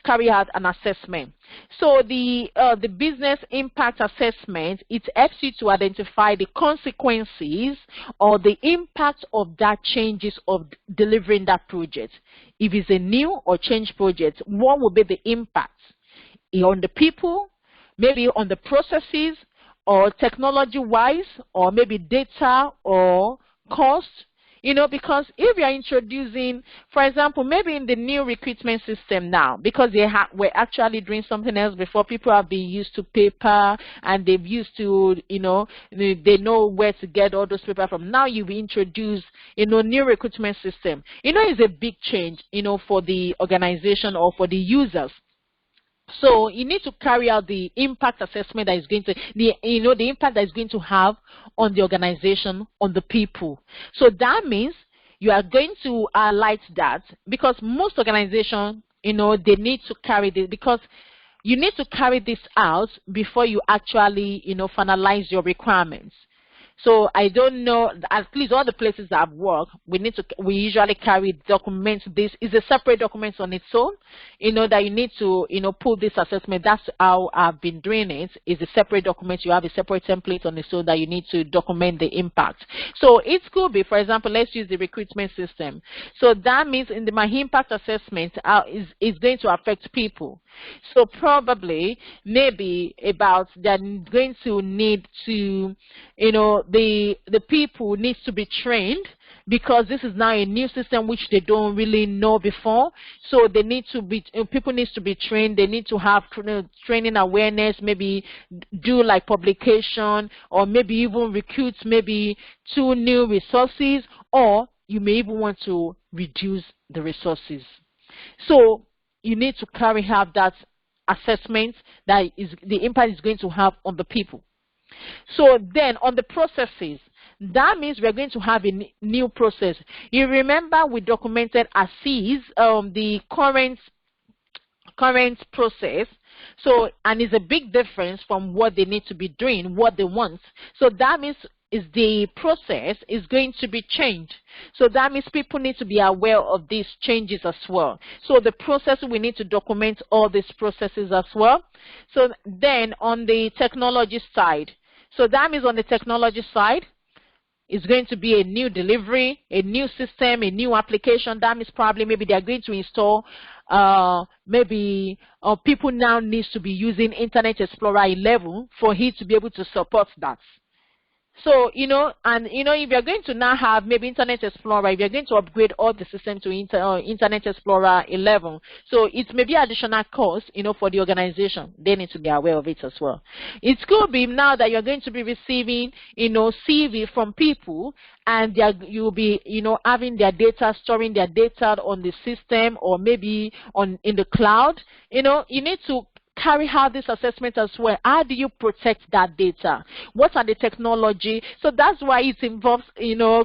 Speaker 1: carry out an assessment. So the business impact assessment, it helps you to identify the consequences or the impact of that changes of delivering that project. If it's a new or change project, what will be the impact on the people, maybe on the processes, or technology-wise, or maybe data or cost, because if you are introducing, for example, maybe in the new recruitment system now, because we're actually doing something else before, people have been used to paper, and they've used to, they know where to get all those paper from. Now you've introduced, new recruitment system. It's a big change, for the organization or for the users. So you need to carry out the impact assessment that is going to, the impact that is going to have on the organization, on the people. So that means you are going to highlight that, because most organizations, they need to carry this, because you need to carry this out before you actually, finalize your requirements. So I don't know, at least all the places I've worked, we usually document. This is a separate document on its own, that you need to, pull this assessment. That's how I've been doing it. It's a separate document. You have a separate template on its own that you need to document the impact. So it could be, for example, let's use the recruitment system. So that means in my impact assessment is going to affect people. So probably maybe about they're going to need to, the people needs to be trained, because this is now a new system which they don't really know before. So they need to be, people needs to be trained. They need to have training awareness, maybe do like publication, or maybe even recruit maybe 2 new resources, or you may even want to reduce the resources. So you need to carry out that assessment that is the impact is going to have on the people. So then on the processes, that means we're going to have a new process. You remember we documented as is the current process. So, and it's a big difference from what they need to be doing, what they want. So that means is the process is going to be changed. So that means people need to be aware of these changes as well. So the process, we need to document all these processes as well. So then on the technology side, so that means on the technology side, it's going to be a new delivery, a new system, a new application. That means probably maybe they're going to install, people now needs to be using Internet Explorer 11 for it to be able to support that. So, if you're going to now have maybe Internet Explorer, if you're going to upgrade all the system to Internet Explorer 11, so it may be additional cost, for the organization. They need to be aware of it as well. It could be now that you're going to be receiving, CV from people, and you'll be, having their data, storing their data on the system, or maybe in the cloud. You need to carry out this assessment as well. How do you protect that data? What are the technology? So that's why it involves,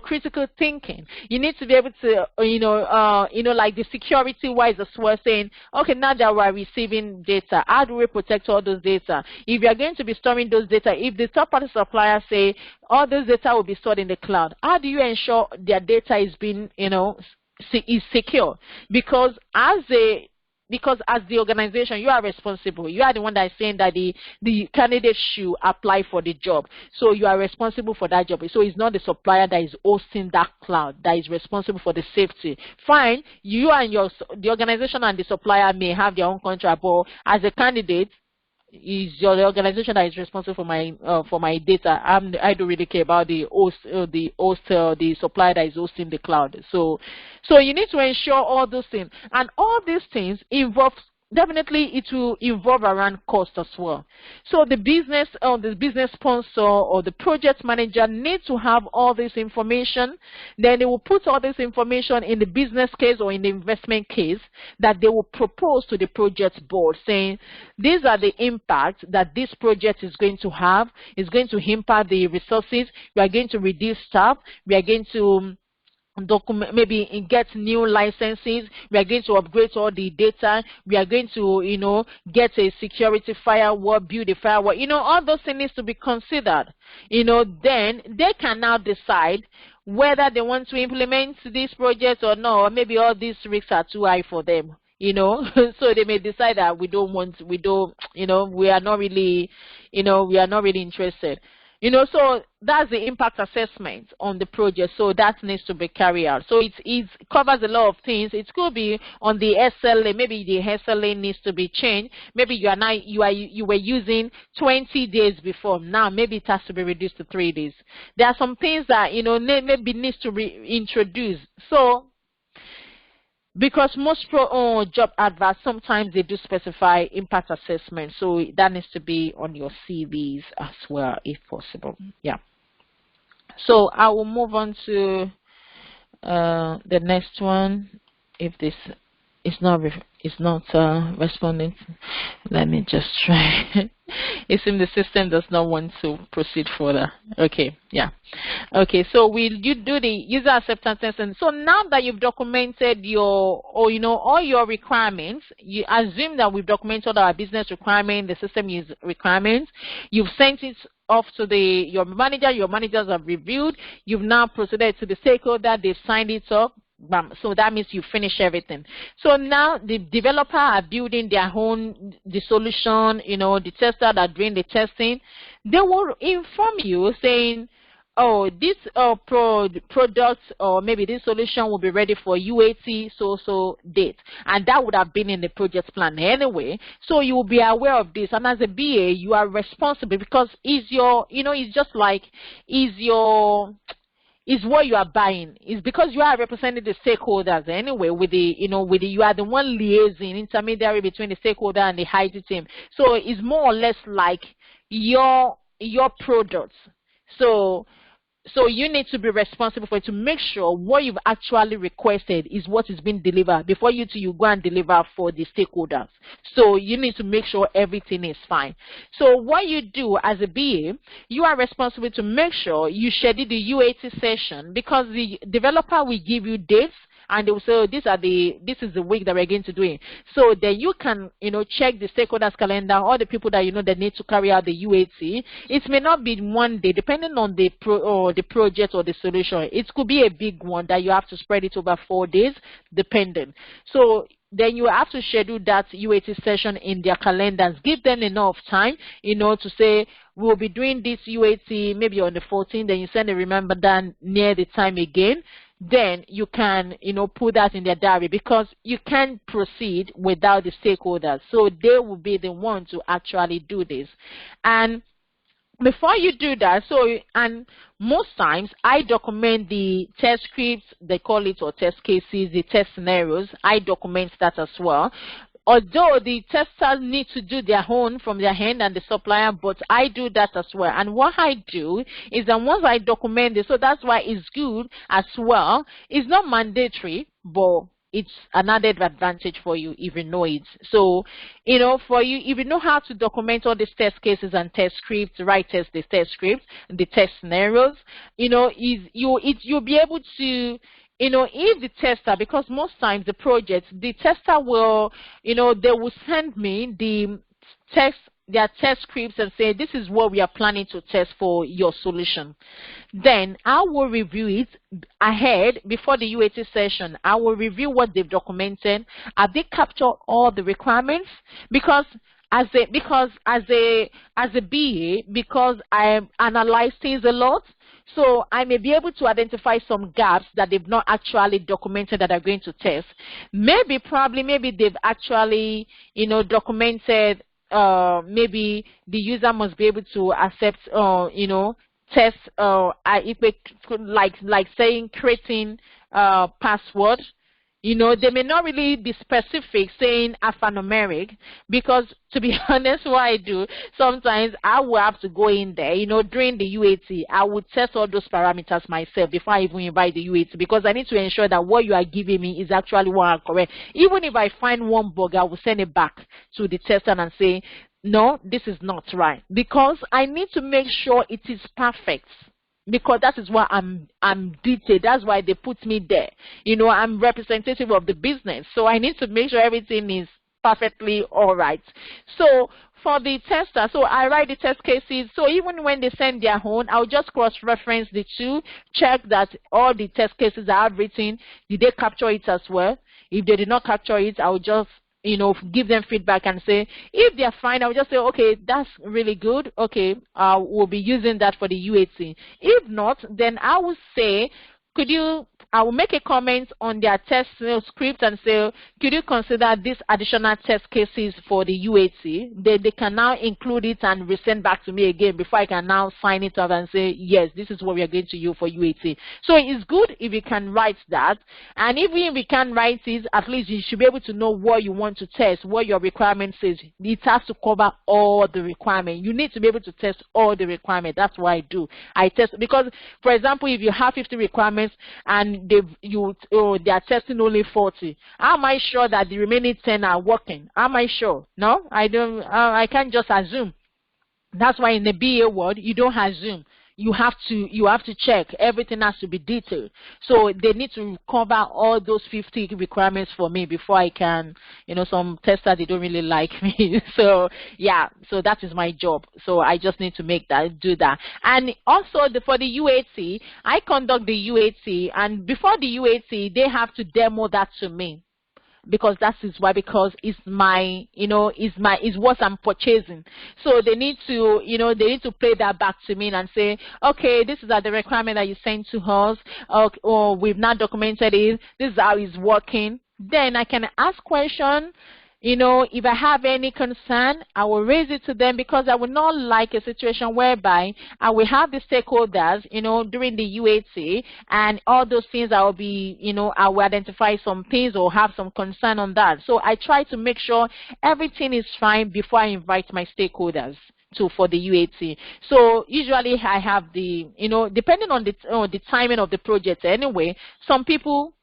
Speaker 1: critical thinking. You need to be able to, like the security wise as well, saying, okay, now that we're receiving data, how do we protect all those data? If you're going to be storing those data, if the third-party supplier say all those data will be stored in the cloud, how do you ensure their data is being, is secure? Because as the organization, you are responsible. You are the one that is saying that the candidate should apply for the job. So you are responsible for that job. So it's not the supplier that is hosting that cloud that is responsible for the safety. Fine, you and the organization and the supplier may have their own contract, but as a candidate, is your organization that is responsible for my data. I don't really care about the supplier that is hosting the cloud. So you need to ensure all those things, and all these things involve. Definitely, it will involve around cost as well. So the business sponsor or the project manager need to have all this information. Then they will put all this information in the business case or in the investment case that they will propose to the project board, saying these are the impacts that this project is going to have. It's going to impact the resources. We are going to reduce staff. We are going to maybe get new licenses. We are going to upgrade all the data. We are going to, get a security firewall, build a firewall. All those things need to be considered. Then they can now decide whether they want to implement this project or not, or maybe all these risks are too high for them. So they may decide that we are not really interested. So that's the impact assessment on the project. So that needs to be carried out. So it covers a lot of things. It could be on the SLA. Maybe the SLA needs to be changed. Maybe you were using 20 days before. Now maybe it has to be reduced to 3 days. There are some things that maybe needs to be introduced. So because most job adverts, sometimes they do specify impact assessment, so that needs to be on your CVs as well, if possible. Yeah. So I will move on to the next one. If this is not responding, let me just try. It seems the system does not want to proceed further. Okay, yeah. Okay, so you do the user acceptance testing. So now that you've documented your, or all your requirements, you assume that we've documented our business requirement, the system use requirements. You've sent it off to your manager. Your managers have reviewed. You've now proceeded to the stakeholder. They've signed it up. So that means you finish everything. So now the developer are building their own the solution. The tester that are doing the testing, they will inform you saying, oh, this product or maybe this solution will be ready for UAT so date, and that would have been in the project plan anyway. So you will be aware of this, and as a BA, you are responsible because it's just like is what you are buying. Is because you are representing the stakeholders anyway with you are the one liaising intermediary between the stakeholder and the IT team. So it's more or less like your products. So you need to be responsible for it, to make sure what you've actually requested is what is being delivered before you go and deliver for the stakeholders. So you need to make sure everything is fine. So what you do as a BA, you are responsible to make sure you schedule the UAT session, because the developer will give you dates and they will say, oh, this is the week that we're going to do it. So then you can, check the stakeholders calendar, all the people that that need to carry out the UAT. It may not be one day, depending on the project or the solution. It could be a big one that you have to spread it over 4 days, depending. So then you have to schedule that UAT session in their calendars. Give them enough time, to say, we'll be doing this UAT maybe on the 14th, then you send a reminder down near the time again. Then you can, put that in their diary, because you can't proceed without the stakeholders. So they will be the ones to actually do this. And before you do that, and most times I document the test scripts, they call it, or test cases, the test scenarios. I document that as well. Although the testers need to do their own from their hand and the supplier, but I do that as well. And what I do is that once I document this, so that's why it's good as well. It's not mandatory, but it's an added advantage for you if you know it. So, for you, if you know how to document all these test cases and test scripts, write the test scripts, the test scenarios, you'll be able to, if the tester, because most times the projects, the tester will, they will send me their test scripts and say, this is what we are planning to test for your solution. Then I will review it ahead before the UAT session. I will review what they've documented. Have they captured all the requirements? Because as a BA, because I analyze things a lot, so I may be able to identify some gaps that they've not actually documented that are going to test. Maybe they've actually, documented, maybe the user must be able to accept, test, like saying creating password. They may not really be specific, saying alphanumeric, because to be honest, what I do, sometimes I will have to go in there, during the UAT, I would test all those parameters myself before I even invite the UAT, because I need to ensure that what you are giving me is actually what I'm correct. Even if I find one bug, I will send it back to the tester and say, no, this is not right, because I need to make sure it is perfect. Because that is why I'm detailed. That's why they put me there. I'm representative of the business. So I need to make sure everything is perfectly all right. So for the tester, so I write the test cases. So even when they send their own, I'll just cross-reference the two, check that all the test cases I have written, did they capture it as well? If they did not capture it, I'll just give them feedback and say, if they're fine, I'll just say, okay, that's really good. Okay, we'll be using that for the UAT. If not, then I will say, I will make a comment on their test script and say, could you consider these additional test cases for the UAT? They can now include it and resend back to me again before I can now sign it up and say, yes, this is what we are going to use for UAT. So it's good if you can write that. And even if you can't write it, at least you should be able to know what you want to test, what your requirement says. It has to cover all the requirements. You need to be able to test all the requirements. That's what I do. I test, because, for example, if you have 50 requirements and they are testing only 40, how am I sure that the remaining 10 are working? Am I sure? No, I don't. I can't just assume. That's why in the BA world, you don't assume. You have to check. Everything has to be detailed. So they need to cover all those 50 requirements for me before I can, some testers, they don't really like me. So yeah, so that is my job. So I just need to do that. And also for the UAT, I conduct the UAT, and before the UAT, they have to demo that to me, because that is why, because it's my, is what I'm purchasing. So they need to, play that back to me and say, okay, this is the requirement that you sent to us, or we've not documented it, this is how it's working. Then I can ask questions. If I have any concern, I will raise it to them, because I would not like a situation whereby I will have the stakeholders, during the UAT, and all those things I will be, I will identify some things or have some concern on that. So I try to make sure everything is fine before I invite my stakeholders for the UAT. So usually I have the, depending on the timing of the project anyway, some people,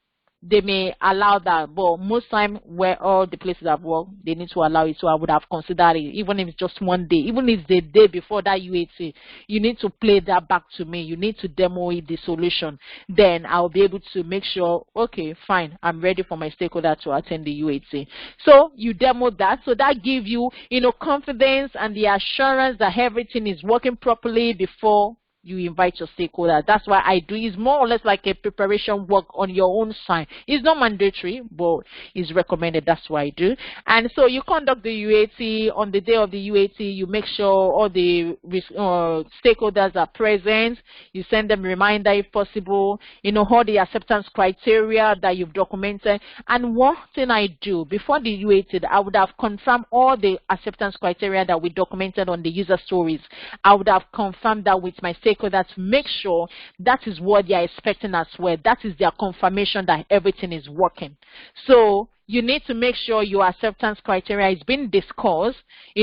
Speaker 1: they may allow that, but most time where all the places I've worked, they need to allow it. So I would have considered it, even if it's just one day, even if it's the day before that UAT, you need to play that back to me. You need to demo it, the solution. Then I'll be able to make sure, okay, fine, I'm ready for my stakeholder to attend the UAT. So you demo that, so that gives you, confidence and the assurance that everything is working properly before you invite your stakeholder. That's why I do. It's more or less like a preparation work on your own side. It's not mandatory, but it's recommended. That's why I do. And so you conduct the UAT. On the day of the UAT, you make sure all the stakeholders are present. You send them a reminder if possible. All the acceptance criteria that you've documented. And one thing I do before the UAT, I would have confirmed all the acceptance criteria that we documented on the user stories. I would have confirmed that with my stakeholders to make sure that is what they are expecting as well. That is their confirmation that everything is working. So you need to make sure your acceptance criteria is being discussed,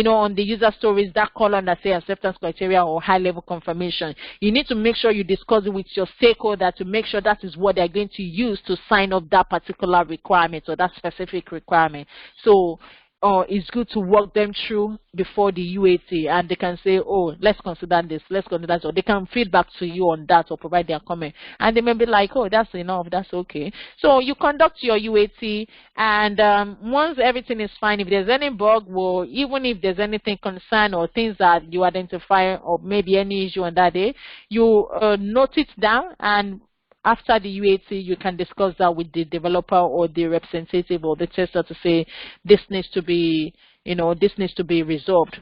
Speaker 1: on the user stories, that column that says acceptance criteria or high level confirmation. You need to make sure you discuss it with your stakeholder to make sure that is what they're going to use to sign up that particular requirement or that specific requirement. So it's good to walk them through before the UAT, and they can say, oh, let's consider this, let's consider that, or they can feedback to you on that or provide their comment, and they may be like, oh, that's enough, that's okay. So you conduct your UAT, and once everything is fine, if there's any bug, well, even if there's anything concern or things that you identify or maybe any issue on that day, you note it down, and after the UAT, you can discuss that with the developer or the representative or the tester to say this needs to be, this needs to be resolved.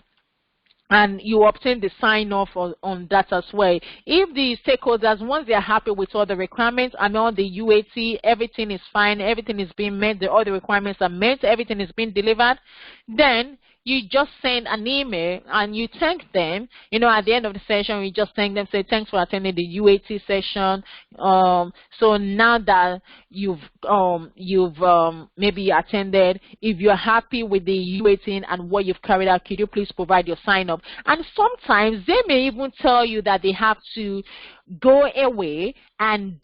Speaker 1: And you obtain the sign-off on that as well. If the stakeholders, once they are happy with all the requirements and all the UAT, everything is fine, everything is being met, all the requirements are met, everything is being delivered, then you just send an email and you thank them. At the end of the session, you just thank them, say thanks for attending the UAT session. So now that you've maybe attended, if you're happy with the UAT and what you've carried out, could you please provide your sign up? And sometimes they may even tell you that they have to go away and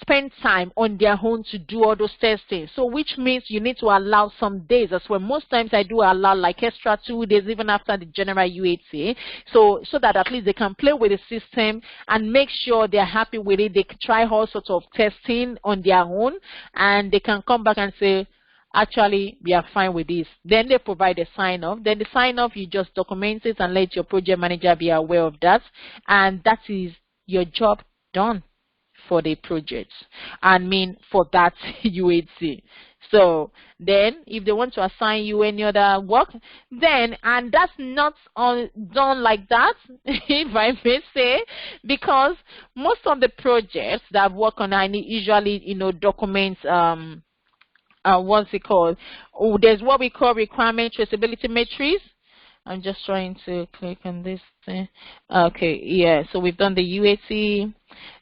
Speaker 1: spend time on their own to do all those testing. So which means you need to allow some days as well. Most times I do allow like extra 2 days even after the general UAT, so that at least they can play with the system and make sure they're happy with it. They can try all sorts of testing on their own, and they can come back and say, actually, we are fine with this. Then they provide a sign-off. Then the sign-off, you just document it and let your project manager be aware of that. And that is your job done for the project. For that UAT. So then if they want to assign you any other work, then, and that's not done like that, if I may say, because most of the projects that I've worked on, I usually, document, what's it called? Oh, there's what we call Requirement Traceability Matrix. I'm just trying to click on this thing. Okay, yeah, so we've done the UAT,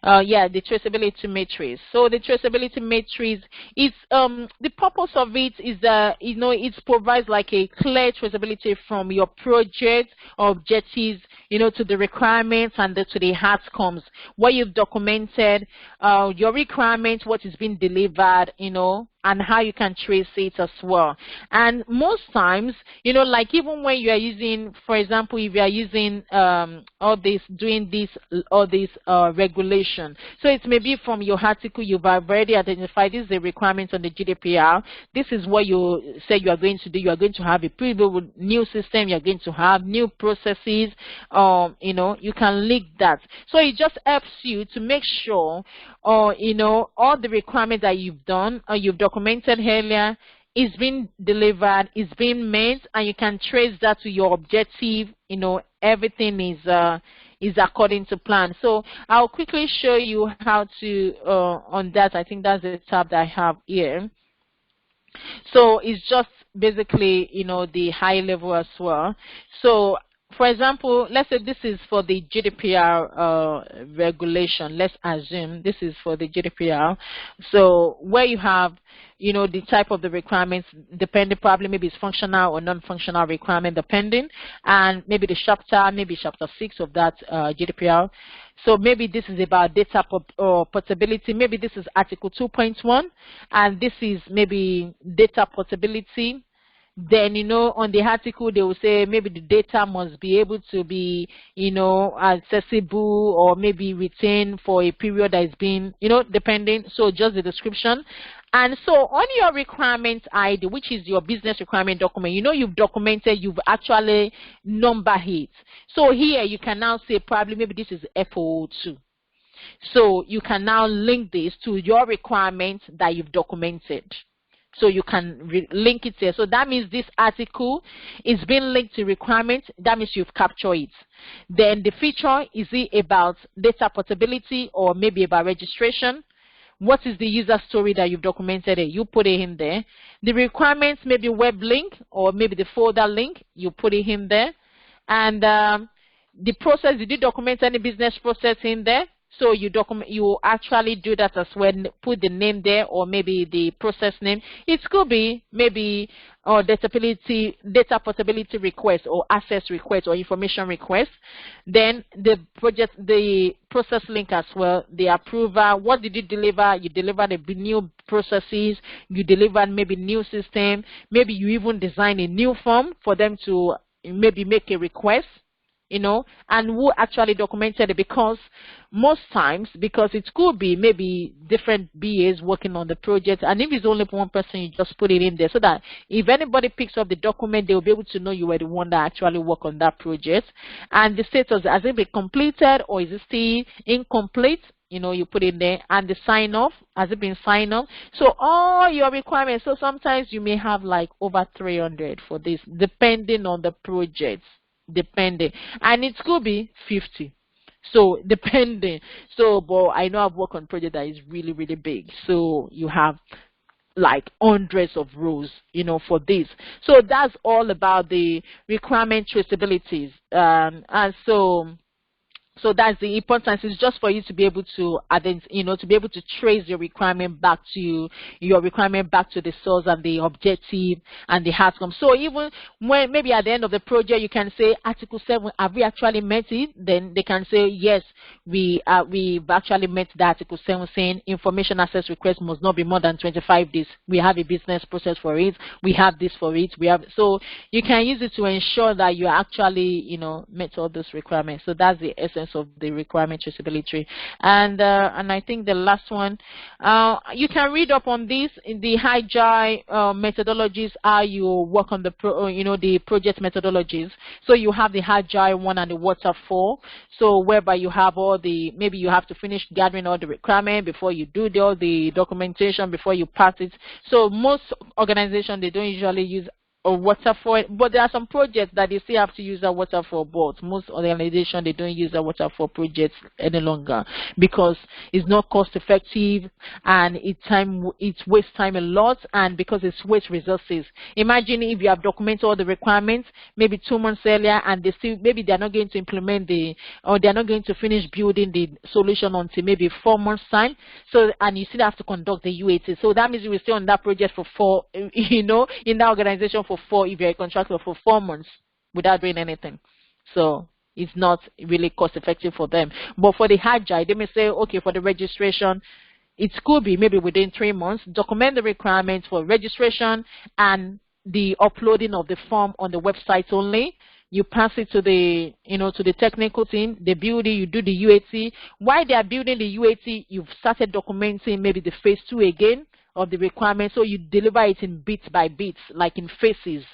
Speaker 1: Yeah, the traceability matrix. So the traceability matrix is the purpose of it is that it provides like a clear traceability from your project objectives, to the requirements and to the outcomes. What you've documented, your requirements, what is being delivered, and how you can trace it as well. And most times, like even when you are using, for example, if you are using all this, doing this, all this regulation. So it may be from your article, you've already identified this is the requirements on the GDPR. This is what you say you are going to do. You are going to have a pre-built new system. You are going to have new processes. You can link that. So it just helps you to make sure, all the requirements that you've done or you've documented earlier is being delivered, is being met, and you can trace that to your objective. Everything is according to plan. So I'll quickly show you how to on that. I think that's the tab that I have here. So it's just basically the high level as well. So for example, let's say this is for the GDPR regulation. Let's assume this is for the GDPR. So where you have, the type of the requirements, depending, probably maybe it's functional or non-functional requirement, depending, and maybe the chapter, maybe chapter 6 of that GDPR. So maybe this is about data portability. Maybe this is Article 2.1, and this is maybe data portability. Then on the article they will say maybe the data must be able to be accessible or maybe retained for a period that is being depending. So just the description. And so on your requirement ID, which is your business requirement document, you've documented, you've actually numbered it. So here you can now say probably maybe this is FO2. So you can now link this to your requirements that you've documented. So you can link it there. So that means this article is being linked to requirements. That means you've captured it. Then the feature, is it about data portability or maybe about registration? What is the user story that you've documented it? You put it in there. The requirements, maybe web link or maybe the folder link, you put it in there. And the process, did you document any business process in there? So you actually do that as well, put the name there or maybe the process name. It could be maybe data portability request or access request or information request. Then the process link as well, the approval. What did you deliver? You delivered the new processes, you delivered maybe new system, maybe you even design a new form for them to maybe make a request. And who actually documented it, because most times, because it could be maybe different BAs working on the project, and if it's only one person, you just put it in there so that if anybody picks up the document, they will be able to know you were the one that actually worked on that project. And the status, has it been completed or is it still incomplete? You put in there, and the sign off, has it been signed off? So all your requirements, so sometimes you may have like over 300 for this, depending on the project. Depending, and it could be 50, so depending. So but I know I've worked on a project that is really, really big, so you have like hundreds of rows for this. So that's all about the requirement traceabilities. And so that's the importance. Is just for you to be able to to be able to trace your requirement back to the source and the objective and the outcome. So even when maybe at the end of the project you can say Article 7, have we actually met it? Then they can say yes, we've actually met the Article 7 saying information access request must not be more than 25 days. We have a business process for it. We have this for it. So you can use it to ensure that you actually met all those requirements. So that's the essence of the requirement traceability. And I think the last one, you can read up on this in the Agile methodologies, how you work on the the project methodologies. So you have the Agile one and the waterfall. So whereby you have all the, maybe you have to finish gathering all the requirement before you do all the documentation, before you pass it. So most organizations, they don't usually use or waterfall, but there are some projects that they still have to use a waterfall, but most organizations, they don't use a waterfall projects any longer because it's not cost effective and it wastes time a lot, and because it's waste resources. Imagine if you have documented all the requirements maybe 2 months earlier, and they still, maybe they're not going to implement or they're not going to finish building the solution until maybe 4 months time. So, and you still have to conduct the UAT. So that means you will stay on that project for 4, in that organization for 4, if you're a contractor, for 4 months without doing anything. So it's not really cost effective for them. But for the Agile, they may say, okay, for the registration, it could be maybe within 3 months, document the requirements for registration and the uploading of the form on the website only. You pass it to the, to the technical team, they build it, you do the UAT. While they are building the UAT, you've started documenting maybe the phase 2 again of the requirements, so you deliver it in bits by bits, like in phases.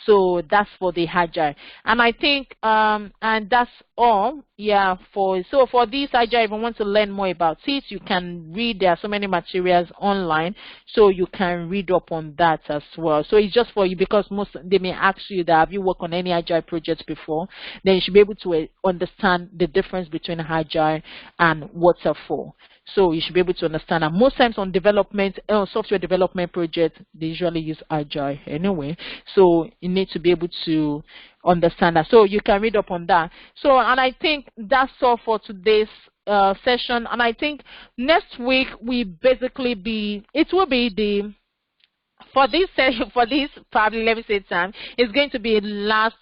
Speaker 1: So that's for the Agile. And I think, and that's all, yeah, for this Agile, if you want to learn more about it, you can read, there are so many materials online, so you can read up on that as well. So it's just for you, because they may ask you that, have you worked on any Agile projects before? Then you should be able to understand the difference between Agile and waterfall. So you should be able to understand. And most times on development, software development projects, they usually use Agile anyway. So you need to be able to understand that. So you can read up on that. So, and I think that's all for today's session. And I think next week we basically for this probably, let me say time, it's going to be last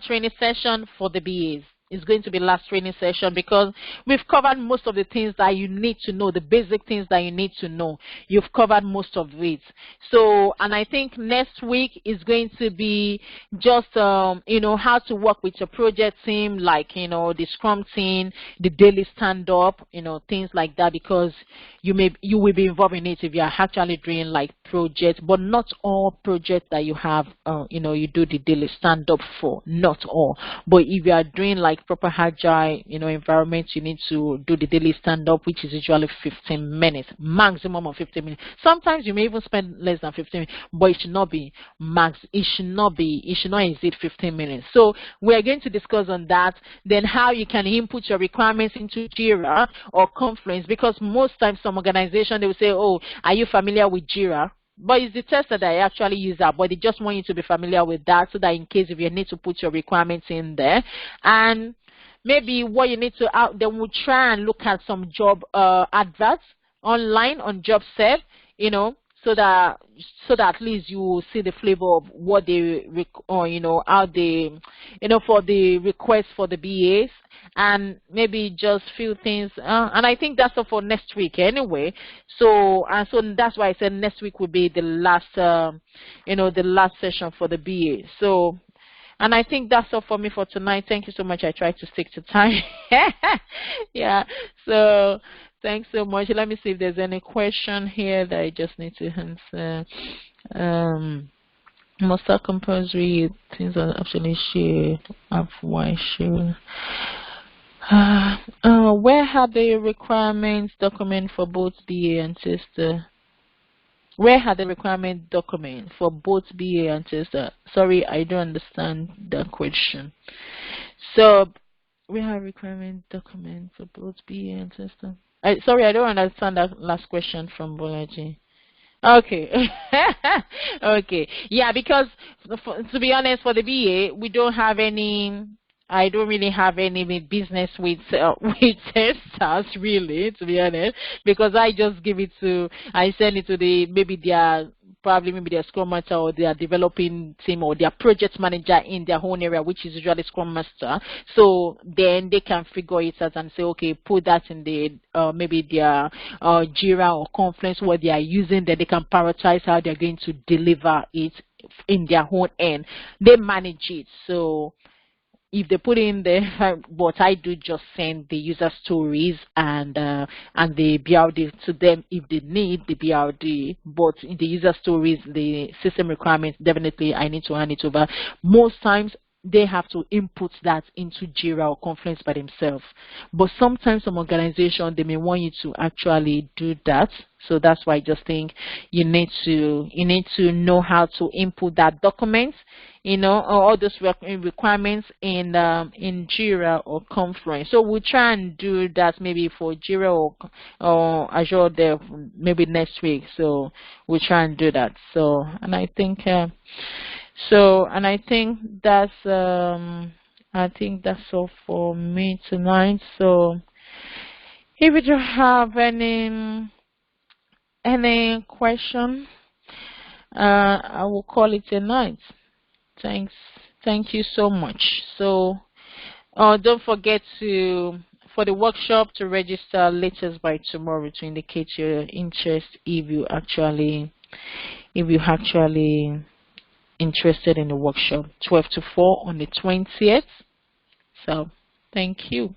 Speaker 1: training session for the BAs. It's going to be last training session, because we've covered most of the things that you need to know, the basic things that you need to know. You've covered most of it. So, and I think next week is going to be just, how to work with your project team, like, the Scrum team, the daily stand-up, things like that, because you will be involved in it if you are actually doing like projects, but not all projects that you have, you do the daily stand-up for, not all. But if you are doing like proper Agile, environment, you need to do the daily stand-up, which is usually 15 minutes, maximum of 15 minutes. Sometimes you may even spend less than 15 minutes, but it should not be it should not exceed 15 minutes. So we are going to discuss on that, then how you can input your requirements into Jira or Confluence, because most times some organization, they will say, oh, are you familiar with Jira? But it's the tester that I actually use that, but they just want you to be familiar with that, so that in case if you need to put your requirements in there. And maybe what you need to then we'll try and look at some job adverts online on JobServe, so that at least you will see the flavor of what they how they for the request for the BAs, and maybe just few things, and I think that's all for next week anyway. So that's why I said next week will be the last the last session for the BA. So, and I think that's all for me for tonight. Thank you so much. I tried to stick to time. Yeah, so thanks so much. Let me see if there's any question here that I just need to answer. Most are compulsory things are actually shared. Why shared? Where are the requirements document for both BA and tester? Where are the requirement document for both BA and tester? Sorry, I don't understand the question. So, where are requirement document for both BA and tester? Sorry, I don't understand that last question from Bolaji. Okay. Okay. Yeah, because to be honest, for the BA, we don't have any. I don't really have any business with testers, really, to be honest, because I just I send it to maybe their Scrum Master or their developing team or their project manager in their own area, which is usually Scrum Master. So then they can figure it out and say, okay, put that in the maybe their Jira or Confluence where they are using, that they can prioritize how they're going to deliver it in their own end. They manage it. So if they put in there, but I do just send the user stories and the BRD to them if they need the BRD. But in the user stories, the system requirements, definitely I need to hand it over. Most times they have to input that into Jira or Confluence by themselves. But sometimes some organizations, they may want you to actually do that. So that's why I just think you need to know how to input that document, all those requirements in Jira or Confluence. So we'll try and do that maybe for Jira or Azure Dev maybe next week. So we'll try and do that. So and I think that's all for me tonight. So if you don't have any question, I will call it a night. Thank you so much. So don't forget for the workshop to register latest by tomorrow to indicate your interest if you actually interested in the workshop, 12 to 4 on the 20th. So thank you.